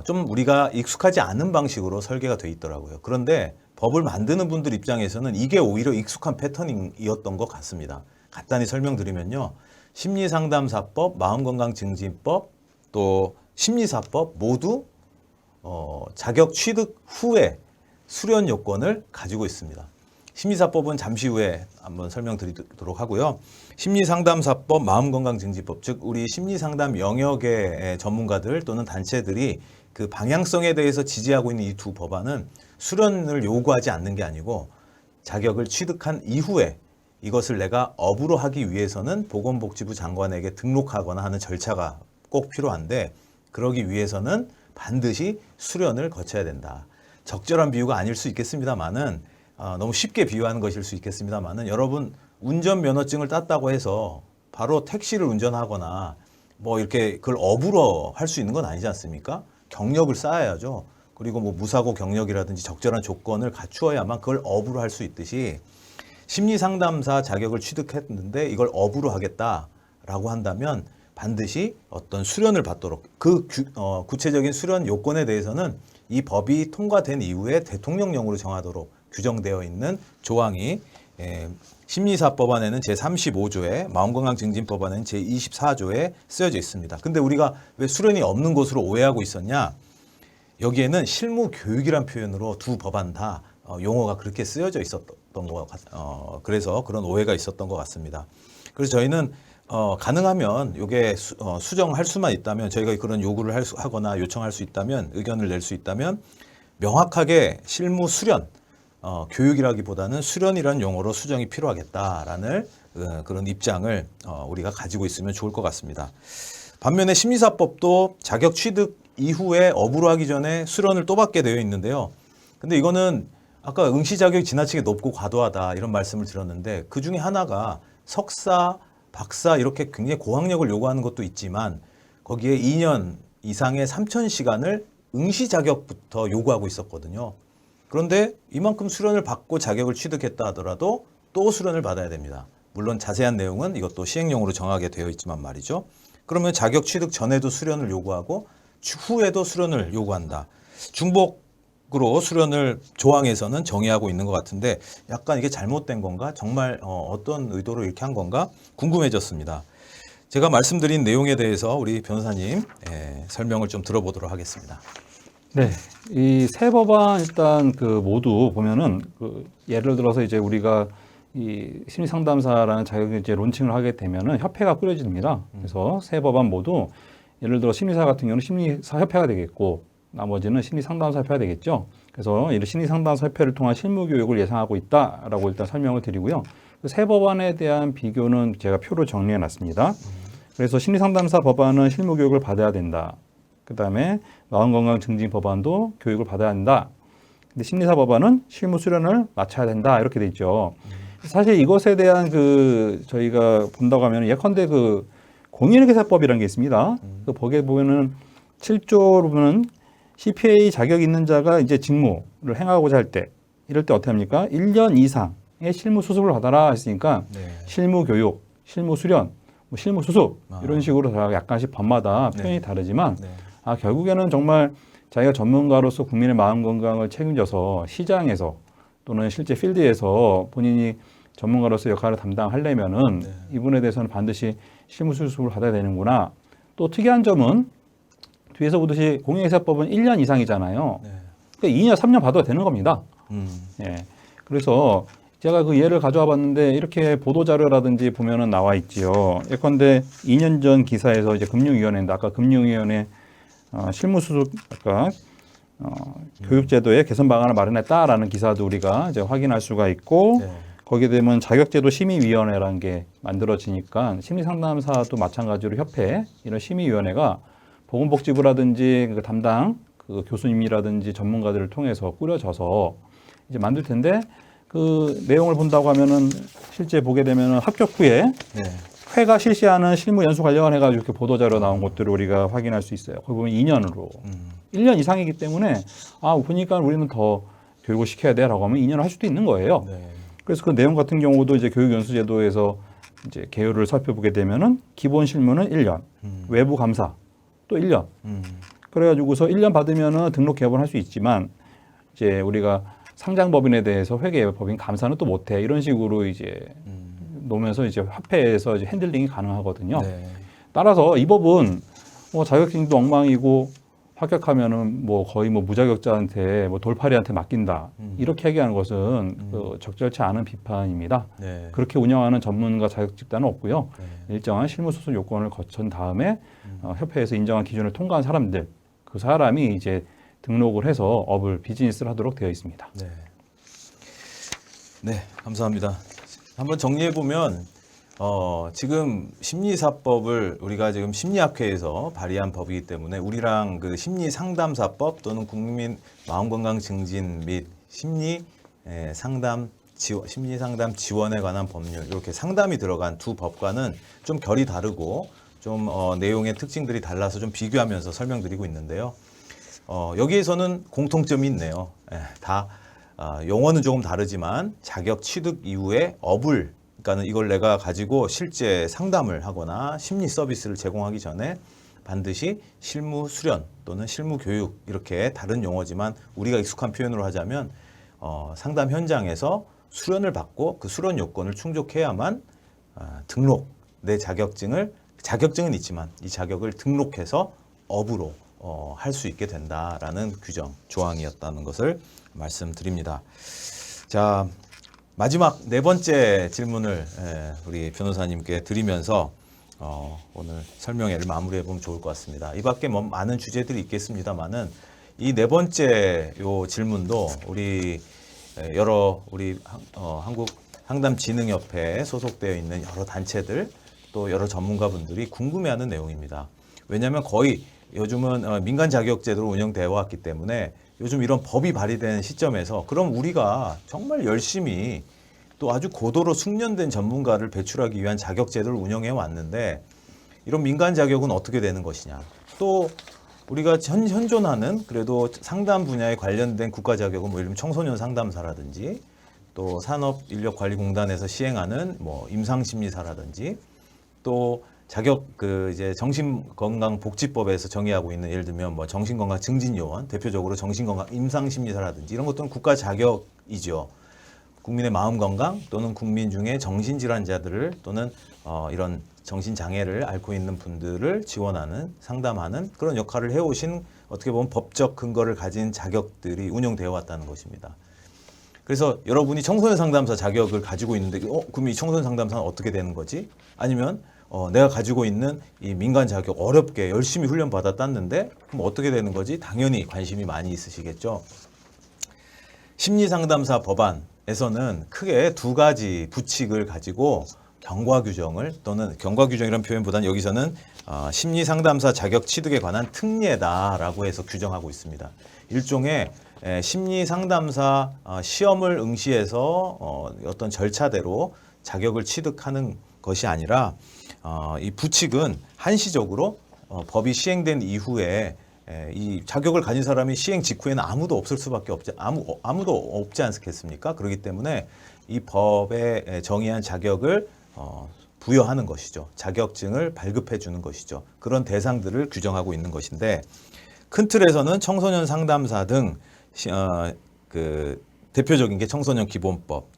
좀 우리가 익숙하지 않은 방식으로 설계가 돼 있더라고요. 그런데 법을 만드는 분들 입장에서는 이게 오히려 익숙한 패턴이었던 것 같습니다. 간단히 설명드리면요. 심리상담사법, 마음건강증진법, 또 심리사법 모두 자격 취득 후에 수련 요건을 가지고 있습니다. 심리사법은 잠시 후에 한번 설명드리도록 하고요. 심리상담사법, 마음건강증진법, 즉 우리 심리상담 영역의 전문가들 또는 단체들이 그 방향성에 대해서 지지하고 있는 이 두 법안은 수련을 요구하지 않는 게 아니고 자격을 취득한 이후에 이것을 내가 업으로 하기 위해서는 보건복지부 장관에게 등록하거나 하는 절차가 꼭 필요한데 그러기 위해서는 반드시 수련을 거쳐야 된다. 적절한 비유가 아닐 수 있겠습니다만은 너무 쉽게 비유하는 것일 수 있겠습니다만은 여러분 운전면허증을 땄다고 해서 바로 택시를 운전하거나 뭐 이렇게 그걸 업으로 할 수 있는 건 아니지 않습니까? 경력을 쌓아야죠. 그리고 뭐 무사고 경력이라든지 적절한 조건을 갖추어야만 그걸 업으로 할 수 있듯이 심리상담사 자격을 취득했는데 이걸 업으로 하겠다라고 한다면 반드시 어떤 수련을 받도록 그 구체적인 수련 요건에 대해서는 이 법이 통과된 이후에 대통령령으로 정하도록 규정되어 있는 조항이 심리사법안에는 제35조에 마음건강증진법안에는 제24조에 쓰여져 있습니다. 근데 우리가 왜 수련이 없는 것으로 오해하고 있었냐? 여기에는 실무교육이란 표현으로 두 법안 다 용어가 그렇게 쓰여져 있었던 것 그래서 그런 오해가 있었던 것 같습니다. 그래서 저희는 가능하면 이게 수정할 수만 있다면 저희가 그런 요구를 하거나 요청할 수 있다면 의견을 낼 수 있다면 명확하게 실무 수련 교육이라기보다는 수련이라는 용어로 수정이 필요하겠다라는 그런 입장을 우리가 가지고 있으면 좋을 것 같습니다. 반면에 심리사법도 자격 취득 이후에 업으로 하기 전에 수련을 또 받게 되어 있는데요. 근데 이거는 아까 응시 자격이 지나치게 높고 과도하다 이런 말씀을 드렸는데 그 중에 하나가 석사, 박사 이렇게 굉장히 고학력을 요구하는 것도 있지만 거기에 2년 이상의 3,000시간을 응시 자격부터 요구하고 있었거든요. 그런데 이만큼 수련을 받고 자격을 취득했다 하더라도 또 수련을 받아야 됩니다. 물론 자세한 내용은 이것도 시행령으로 정하게 되어 있지만 말이죠. 그러면 자격 취득 전에도 수련을 요구하고 후에도 수련을 요구한다. 중복으로 수련을 조항에서는 정의하고 있는 것 같은데 약간 이게 잘못된 건가? 정말 어떤 의도로 이렇게 한 건가? 궁금해졌습니다. 제가 말씀드린 내용에 대해서 우리 변호사님 설명을 좀 들어보도록 하겠습니다. 네, 이 세 법안 일단 그 모두 보면은 예를 들어서 이제 우리가 이 심리상담사라는 자격을 이제 론칭을 하게 되면은 협회가 꾸려집니다. 그래서 세 법안 모두 예를 들어 심리사 같은 경우는 심리사 협회가 되겠고 나머지는 심리상담사 협회가 되겠죠. 그래서 이 심리상담사 협회를 통한 실무 교육을 예상하고 있다라고 일단 설명을 드리고요. 그 세 법안에 대한 비교는 제가 표로 정리해 놨습니다. 그래서 심리상담사 법안은 실무 교육을 받아야 된다. 그다음에 마음건강증진 법안도 교육을 받아야 한다. 근데 심리사 법안은 실무 수련을 마쳐야 된다. 이렇게 돼 있죠. 사실 이것에 대한 저희가 본다고 하면 예컨대 공인회계사법이라는 게 있습니다. 그 거기에 보면은 7조로 보면 CPA 자격 있는 자가 이제 직무를 행하고자 할 때 이럴 때 어떻게 합니까? 1년 이상의 실무 수습을 받아라 했으니까 실무 교육, 실무 수련, 뭐 실무 수습 이런 식으로 약간씩 법마다 표현이 다르지만 결국에는 정말 자기가 전문가로서 국민의 마음 건강을 책임져서 시장에서 또는 실제 필드에서 본인이 전문가로서 역할을 담당하려면은 이분에 대해서는 반드시 실무 수습을 받아야 되는구나. 또 특이한 점은 뒤에서 보듯이 공인중개사법은 1년 이상이잖아요. 네. 그러니까 2년, 3년 받아도 되는 겁니다. 예. 그래서 제가 그 예를 가져와 봤는데 이렇게 보도자료라든지 보면은 나와 있지요. 예컨대 2년 전 기사에서 이제 금융위원회인데 아까 금융위원회 실무수습 아까 교육제도의 개선 방안을 마련했다라는 기사도 우리가 이제 확인할 수가 있고 네. 거기에 되면 자격제도 심의위원회라는 게 만들어지니까 심리상담사도 마찬가지로 협회 이런 심의위원회가 보건복지부라든지 그 담당 그 교수님이라든지 전문가들을 통해서 꾸려져서 이제 만들 텐데 그 내용을 본다고 하면은 실제 보게 되면은 합격 후에 네. 회가 실시하는 실무 연수 관련해 가지고 이렇게 보도자료 나온 것들을 우리가 확인할 수 있어요. 거기 보면 2년으로 1년 이상이기 때문에 보니까 우리는 더 교육을 시켜야 돼라고 하면 2년을 할 수도 있는 거예요. 네. 그래서 그 내용 같은 경우도 이제 교육연수제도에서 이제 개요를 살펴보게 되면은 기본 실무는 1년, 외부 감사 또 1년. 그래가지고서 1년 받으면은 등록 개업을 할 수 있지만 이제 우리가 상장법인에 대해서 회계법인 감사는 또 못해 이런 식으로 이제 놓으면서 이제 화폐에서 이제 핸들링이 가능하거든요. 네. 따라서 이 법은 뭐 자격증도 엉망이고 합격하면은 뭐 거의 뭐 무자격자한테 뭐 돌팔이한테 맡긴다 이렇게 얘기하는 것은 그 적절치 않은 비판입니다. 네. 그렇게 운영하는 전문가 자격 집단은 없고요. 일정한 실무 소속 요건을 거친 다음에 협회에서 인정한 기준을 통과한 사람들 그 사람이 이제 등록을 해서 업을 비즈니스를 하도록 되어 있습니다. 네. 네, 감사합니다. 한번 정리해 보면 지금 심리사법을 우리가 지금 심리학회에서 발의한 법이기 때문에 우리랑 그 심리상담사법 또는 국민 마음건강 증진 및 심리상담 지원에 관한 법률 이렇게 상담이 들어간 두 법과는 좀 결이 다르고 좀 내용의 특징들이 달라서 좀 비교하면서 설명드리고 있는데요. 여기에서는 공통점이 있네요. 다 용어는 조금 다르지만 자격 취득 이후에 업을 그러니까는 이걸 내가 가지고 실제 상담을 하거나 심리 서비스를 제공하기 전에 반드시 실무 수련 또는 실무 교육 이렇게 다른 용어지만 우리가 익숙한 표현으로 하자면 상담 현장에서 수련을 받고 그 수련 요건을 충족해야만 등록 내 자격증은 있지만 이 자격을 등록해서 업으로 할 수 있게 된다라는 규정 조항이었다는 것을 말씀드립니다. 자. 마지막 네 번째 질문을 우리 변호사님께 드리면서 오늘 설명회를 마무리해 보면 좋을 것 같습니다. 이 밖에 뭐 많은 주제들이 있겠습니다만은 이 네 번째 요 질문도 우리 한국 상담진흥협회에 소속되어 있는 여러 단체들 또 여러 전문가분들이 궁금해하는 내용입니다. 왜냐하면 거의 요즘은 민간 자격제도로 운영되어 왔기 때문에 요즘 이런 법이 발의된 시점에서 그럼 우리가 정말 열심히 또 아주 고도로 숙련된 전문가를 배출하기 위한 자격제도를 운영해 왔는데 이런 민간 자격은 어떻게 되는 것이냐. 또 우리가 현존하는 그래도 상담 분야에 관련된 국가 자격은 뭐 예를 들면 청소년 상담사라든지 또 산업인력관리공단에서 시행하는 뭐 임상심리사라든지 또 자격 이제 정신건강복지법에서 정의하고 있는 예를 들면 뭐 정신건강 증진요원 대표적으로 정신건강 임상심리사라든지 이런 것들은 국가 자격이죠. 국민의 마음 건강 또는 국민 중에 정신질환자들을 또는 이런 정신장애를 앓고 있는 분들을 지원하는 상담하는 그런 역할을 해오신 어떻게 보면 법적 근거를 가진 자격들이 운영되어 왔다는 것입니다. 그래서 여러분이 청소년 상담사 자격을 가지고 있는데 그럼 이 청소년 상담사는 어떻게 되는 거지? 아니면 내가 가지고 있는 이 민간 자격 어렵게 열심히 훈련 받아 땄는데 그럼 어떻게 되는 거지? 당연히 관심이 많이 있으시겠죠. 심리상담사 법안에서는 크게 두 가지 부칙을 가지고 경과 규정을 또는 경과 규정이라는 표현보다는 여기서는 심리상담사 자격 취득에 관한 특례다라고 해서 규정하고 있습니다. 일종의 심리상담사 시험을 응시해서 어떤 절차대로 자격을 취득하는 것이 아니라 이 부칙은 한시적으로 법이 시행된 이후에 이 자격을 가진 사람이 시행 직후에는 아무도 없을 수밖에 없지 아무도 없지 않겠습니까? 그렇기 때문에 이 법에 정의한 자격을 부여하는 것이죠. 자격증을 발급해 주는 것이죠. 그런 대상들을 규정하고 있는 것인데 큰 틀에서는 청소년 상담사 등 그 대표적인 게 청소년 기본법,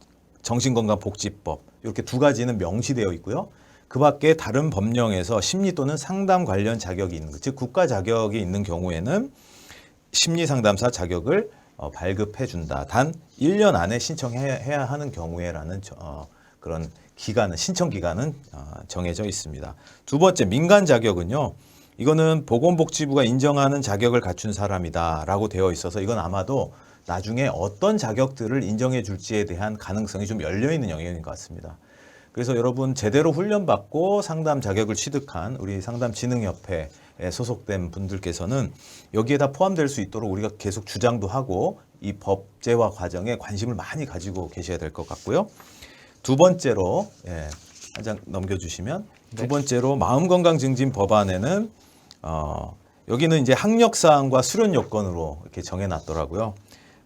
정신건강복지법 이렇게 두 가지는 명시되어 있고요. 그 밖에 다른 법령에서 심리 또는 상담 관련 자격이 있는 것, 즉 국가 자격이 있는 경우에는 심리 상담사 자격을 발급해 준다. 단 1년 안에 신청해야 하는 경우에라는 그런 기간은 신청 기간은 정해져 있습니다. 두 번째 민간 자격은요. 이거는 보건복지부가 인정하는 자격을 갖춘 사람이다라고 되어 있어서 이건 아마도 나중에 어떤 자격들을 인정해 줄지에 대한 가능성이 좀 열려 있는 영역인 것 같습니다. 그래서 여러분 제대로 훈련받고 상담 자격을 취득한 우리 상담진흥협회에 소속된 분들께서는 여기에 다 포함될 수 있도록 우리가 계속 주장도 하고 이 법제화 과정에 관심을 많이 가지고 계셔야 될 것 같고요. 두 번째로 한 장 넘겨주시면 두 번째로 마음건강증진 법안에는 여기는 이제 학력사항과 수련 요건으로 이렇게 정해놨더라고요.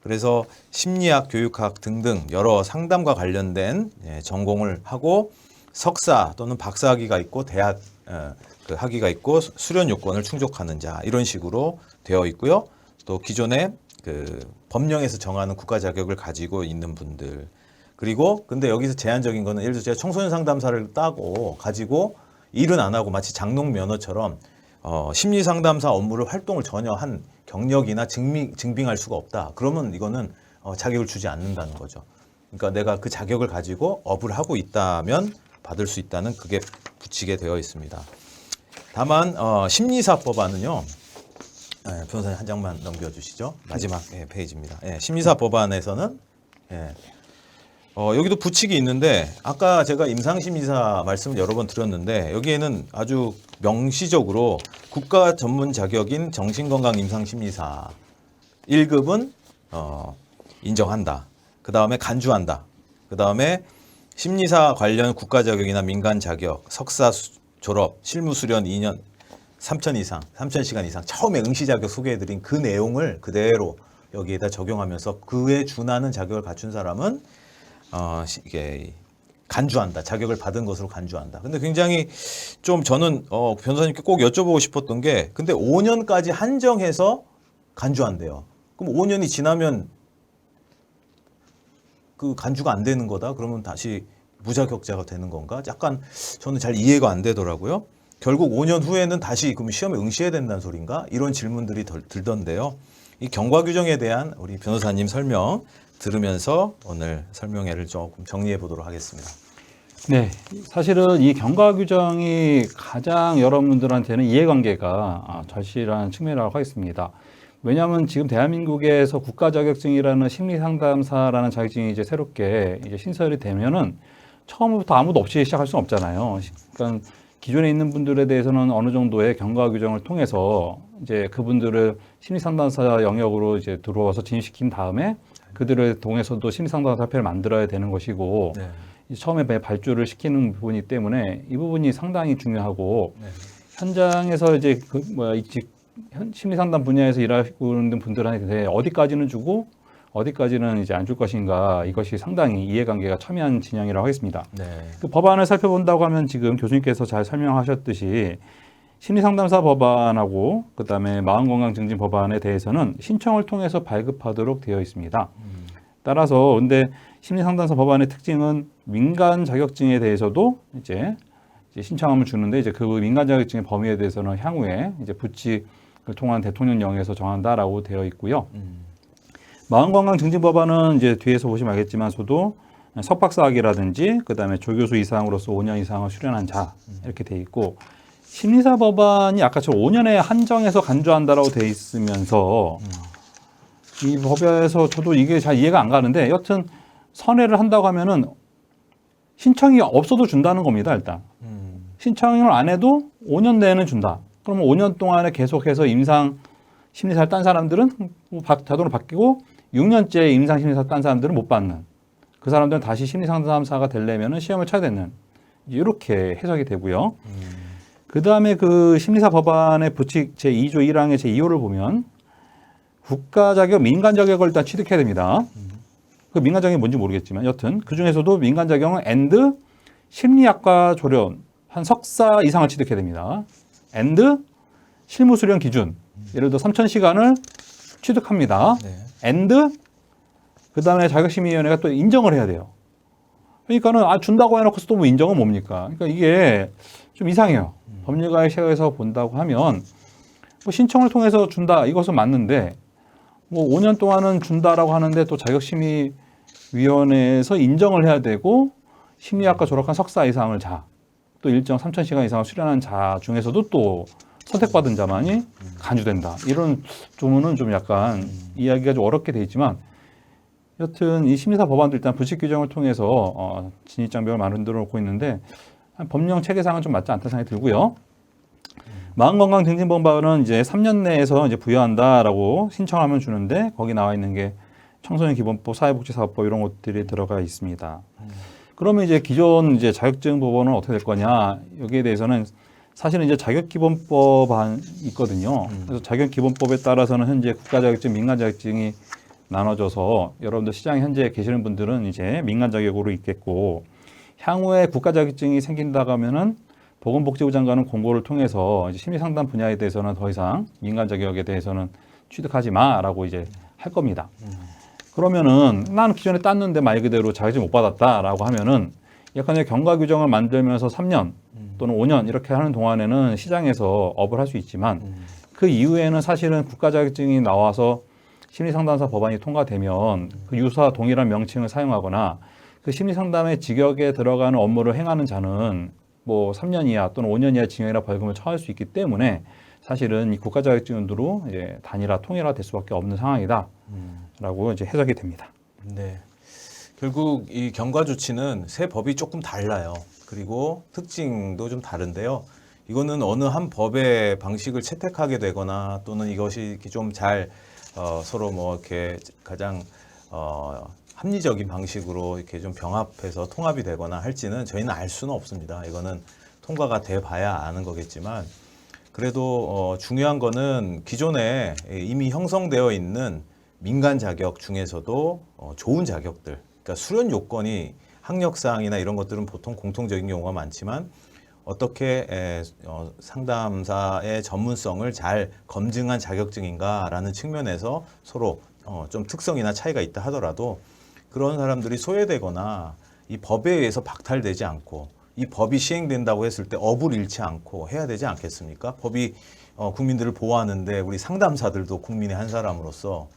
그래서 심리학, 교육학 등등 여러 상담과 관련된 전공을 하고 석사 또는 박사 학위가 있고 대학 그 학위가 있고 수련 요건을 충족하는 자 이런 식으로 되어 있고요. 또 기존에 그 법령에서 정하는 국가 자격을 가지고 있는 분들 그리고 근데 여기서 제한적인 거는 예를 들어 제가 청소년 상담사를 따고 가지고 일은 안 하고 마치 장롱 면허처럼 심리 상담사 업무를 활동을 전혀 한 경력이나 증빙할 수가 없다. 그러면 이거는 자격을 주지 않는다는 거죠. 그러니까 내가 그 자격을 가지고 업을 하고 있다면 받을 수 있다는 그게 붙이게 되어 있습니다. 다만 심리사 법안은요. 변호사님 한 장만 넘겨주시죠. 마지막 페이지입니다. 심리사 법안에서는 여기도 부칙이 있는데 아까 제가 임상심리사 말씀을 여러 번 드렸는데 여기에는 아주 명시적으로 국가 전문 자격인 정신건강 임상심리사 1급은 인정한다. 그 다음에 간주한다. 그 다음에 심리사 관련 국가 자격이나 민간 자격, 석사 졸업, 실무 수련 2년, 3,000시간 이상 처음에 응시 자격 소개해드린 그 내용을 그대로 여기에다 적용하면서 그에 준하는 자격을 갖춘 사람은 이게 간주한다. 자격을 받은 것으로 간주한다. 근데 굉장히 좀 저는 변호사님께 꼭 여쭤보고 싶었던 게 근데 5년까지 한정해서 간주한대요. 그럼 5년이 지나면 그 간주가 안 되는 거다. 그러면 다시 무자격자가 되는 건가? 약간 저는 잘 이해가 안 되더라고요. 결국 5년 후에는 다시 그럼 시험에 응시해야 된다는 소린가? 이런 질문들이 들던데요. 이 경과 규정에 대한 우리 변호사님 설명 들으면서 오늘 설명회를 조금 정리해 보도록 하겠습니다. 네, 사실은 이 경과 규정이 가장 여러분들한테는 이해관계가 절실한 측면이라고 하겠습니다. 왜냐하면 지금 대한민국에서 국가 자격증이라는 심리 상담사라는 자격증이 이제 새롭게 이제 신설이 되면은 처음부터 아무도 없이 시작할 수는 없잖아요. 그러니까 기존에 있는 분들에 대해서는 어느 정도의 경과 규정을 통해서 이제 그분들을 심리 상담사 영역으로 이제 들어와서 진입시킨 다음에 그들을 통해서도 심리 상담사 협회를 만들어야 되는 것이고 처음에 발주를 시키는 부분이기 때문에 이 부분이 상당히 중요하고 현장에서 이제 심리 상담 분야에서 일하고 있는 분들한테 어디까지는 주고 어디까지는 이제 안 줄 것인가 이것이 상당히 이해관계가 첨예한 진영이라고 하겠습니다. 그 법안을 살펴본다고 하면 지금 교수님께서 잘 설명하셨듯이 심리상담사 법안하고 그다음에 마음건강증진 법안에 대해서는 신청을 통해서 발급하도록 되어 있습니다. 따라서 근데 심리상담사 법안의 특징은 민간 자격증에 대해서도 이제 신청하면 주는데 이제 그 민간 자격증의 범위에 대해서는 향후에 이제 부칙을 통한 대통령령에서 정한다라고 되어 있고요. 마음건강증진법안은 이제 뒤에서 보시면 알겠지만서도 석박사학위라든지 그다음에 조교수 이상으로서 5년 이상을 수련한 자 이렇게 돼 있고 심리사 법안이 아까처럼 5년에 한정해서 간주한다라고 돼 있으면서 이 법에서 저도 이게 잘 이해가 안 가는데 여튼 선회를 한다고 하면은 신청이 없어도 준다는 겁니다. 일단 신청을 안 해도 5년 내에는 준다. 그러면 5년 동안에 계속해서 임상 심리사를 딴 사람들은 자동으로 바뀌고 6년째 임상 심리사 딴 사람들은 못 받는 그 사람들은 다시 심리상담사가 되려면 시험을 쳐야 되는 이렇게 해석이 되고요. 그 다음에 그 심리사 법안의 부칙 제2조 1항의 제2호를 보면 국가 자격, 민간 자격을 일단 취득해야 됩니다. 그 민간 자격이 뭔지 모르겠지만 여튼 그 중에서도 민간 자격은 and 심리학과 졸업 한 석사 이상을 취득해야 됩니다. and 실무 수련 기준 예를 들어 3,000시간을 취득합니다. and 그 다음에 자격심의위원회가 또 인정을 해야 돼요. 그러니까는 준다고 해놓고서 또 뭐 인정은 뭡니까? 그러니까 이게 좀 이상해요. 법률가의 시각에서 본다고 하면 뭐 신청을 통해서 준다 이것은 맞는데 뭐 5년 동안은 준다라고 하는데 또 자격심의위원회에서 인정을 해야 되고 심리학과 졸업한 석사 이상을 또 일정 3,000시간 이상을 수련한 자 중에서도 또 선택받은 자만이 간주된다. 이런 조문은 좀 약간 이야기가 좀 어렵게 돼 있지만 여튼 이 심리사 법안도 일단 부칙 규정을 통해서 진입장벽을 만들어 놓고 있는데 법령 체계상은 좀 맞지 않다는 생각이 들고요. 마음건강증진법안은 이제 3년 내에서 이제 부여한다라고 신청하면 주는데 거기 나와 있는 게 청소년기본법, 사회복지사업법 이런 것들이 들어가 있습니다. 그러면 이제 기존 이제 자격증 법원은 어떻게 될 거냐? 여기에 대해서는 사실은 이제 자격기본법안이 있거든요. 그래서 자격기본법에 따라서는 현재 국가자격증, 민간자격증이 나눠져서 여러분들 시장에 현재 계시는 분들은 이제 민간자격으로 있겠고 향후에 국가자격증이 생긴다고 하면은 보건복지부 장관은 공고를 통해서 이제 심리상담 분야에 대해서는 더 이상 민간자격에 대해서는 취득하지 마라고 이제 할 겁니다. 그러면은 나는 기존에 땄는데 말 그대로 자격증 못 받았다라고 하면은 약간의 경과 규정을 만들면서 3년 또는 5년 이렇게 하는 동안에는 시장에서 업을 할 수 있지만 그 이후에는 사실은 국가자격증이 나와서 심리상담사 법안이 통과되면 그 유사 동일한 명칭을 사용하거나 그 심리상담의 직역에 들어가는 업무를 행하는 자는 뭐 3년 이하 또는 5년 이하 징역이나 벌금을 처할 수 있기 때문에 사실은 이 국가자격증으로 이제 단일화 통일화될 수밖에 없는 상황이다라고 이제 해석이 됩니다. 네. 결국 이 경과 조치는 세 법이 조금 달라요. 그리고 특징도 좀 다른데요. 이거는 어느 한 법의 방식을 채택하게 되거나 또는 이것이 좀 잘 서로 뭐 이렇게 가장 합리적인 방식으로 이렇게 좀 병합해서 통합이 되거나 할지는 저희는 알 수는 없습니다. 이거는 통과가 돼 봐야 아는 거겠지만 그래도 중요한 거는 기존에 이미 형성되어 있는 민간 자격 중에서도 좋은 자격들, 그러니까 수련 요건이 학력사항이나 이런 것들은 보통 공통적인 경우가 많지만 어떻게 상담사의 전문성을 잘 검증한 자격증인가라는 측면에서 서로 좀 특성이나 차이가 있다 하더라도 그런 사람들이 소외되거나 이 법에 의해서 박탈되지 않고 이 법이 시행된다고 했을 때 업을 잃지 않고 해야 되지 않겠습니까? 법이 국민들을 보호하는데 우리 상담사들도 국민의 한 사람으로서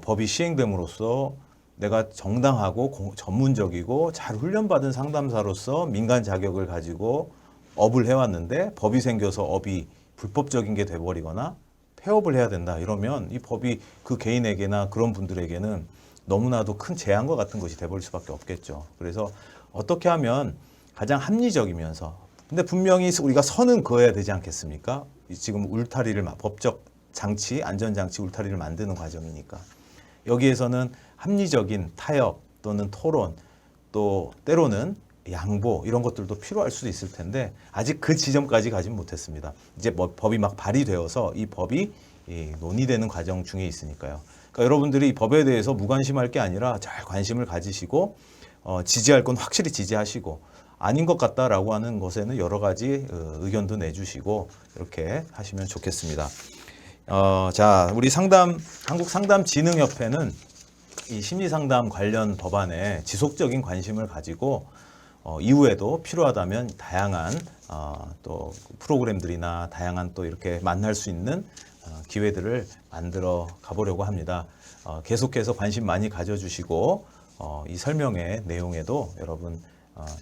법이 시행됨으로써 내가 정당하고 전문적이고 잘 훈련받은 상담사로서 민간 자격을 가지고 업을 해왔는데 법이 생겨서 업이 불법적인 게 돼버리거나 폐업을 해야 된다 이러면 이 법이 그 개인에게나 그런 분들에게는 너무나도 큰 재앙과 같은 것이 돼버릴 수밖에 없겠죠. 그래서 어떻게 하면 가장 합리적이면서 근데 분명히 우리가 선은 그어야 되지 않겠습니까? 지금 울타리를 법적 장치, 안전장치 울타리를 만드는 과정이니까 여기에서는 합리적인 타협 또는 토론 또 때로는 양보 이런 것들도 필요할 수도 있을 텐데 아직 그 지점까지 가진 못했습니다. 이제 뭐 법이 막 발의되어서 이 법이 논의되는 과정 중에 있으니까요. 그러니까 여러분들이 이 법에 대해서 무관심할 게 아니라 잘 관심을 가지시고 지지할 건 확실히 지지하시고 아닌 것 같다라고 하는 것에는 여러 가지 의견도 내주시고 이렇게 하시면 좋겠습니다. 자, 우리 한국상담진흥협회는 이 심리상담 관련 법안에 지속적인 관심을 가지고 이후에도 필요하다면 다양한 또 프로그램들이나 다양한 또 이렇게 만날 수 있는 기회들을 만들어 가보려고 합니다. 계속해서 관심 많이 가져주시고 이 설명의 내용에도 여러분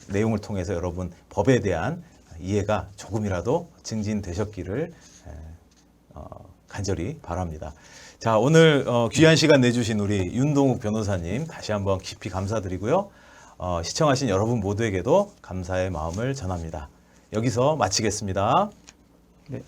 내용을 통해서 여러분 법에 대한 이해가 조금이라도 증진되셨기를 간절히 바랍니다. 자, 오늘 귀한 시간 내주신 우리 윤동욱 변호사님 다시 한번 깊이 감사드리고요. 시청하신 여러분 모두에게도 감사의 마음을 전합니다. 여기서 마치겠습니다. 네.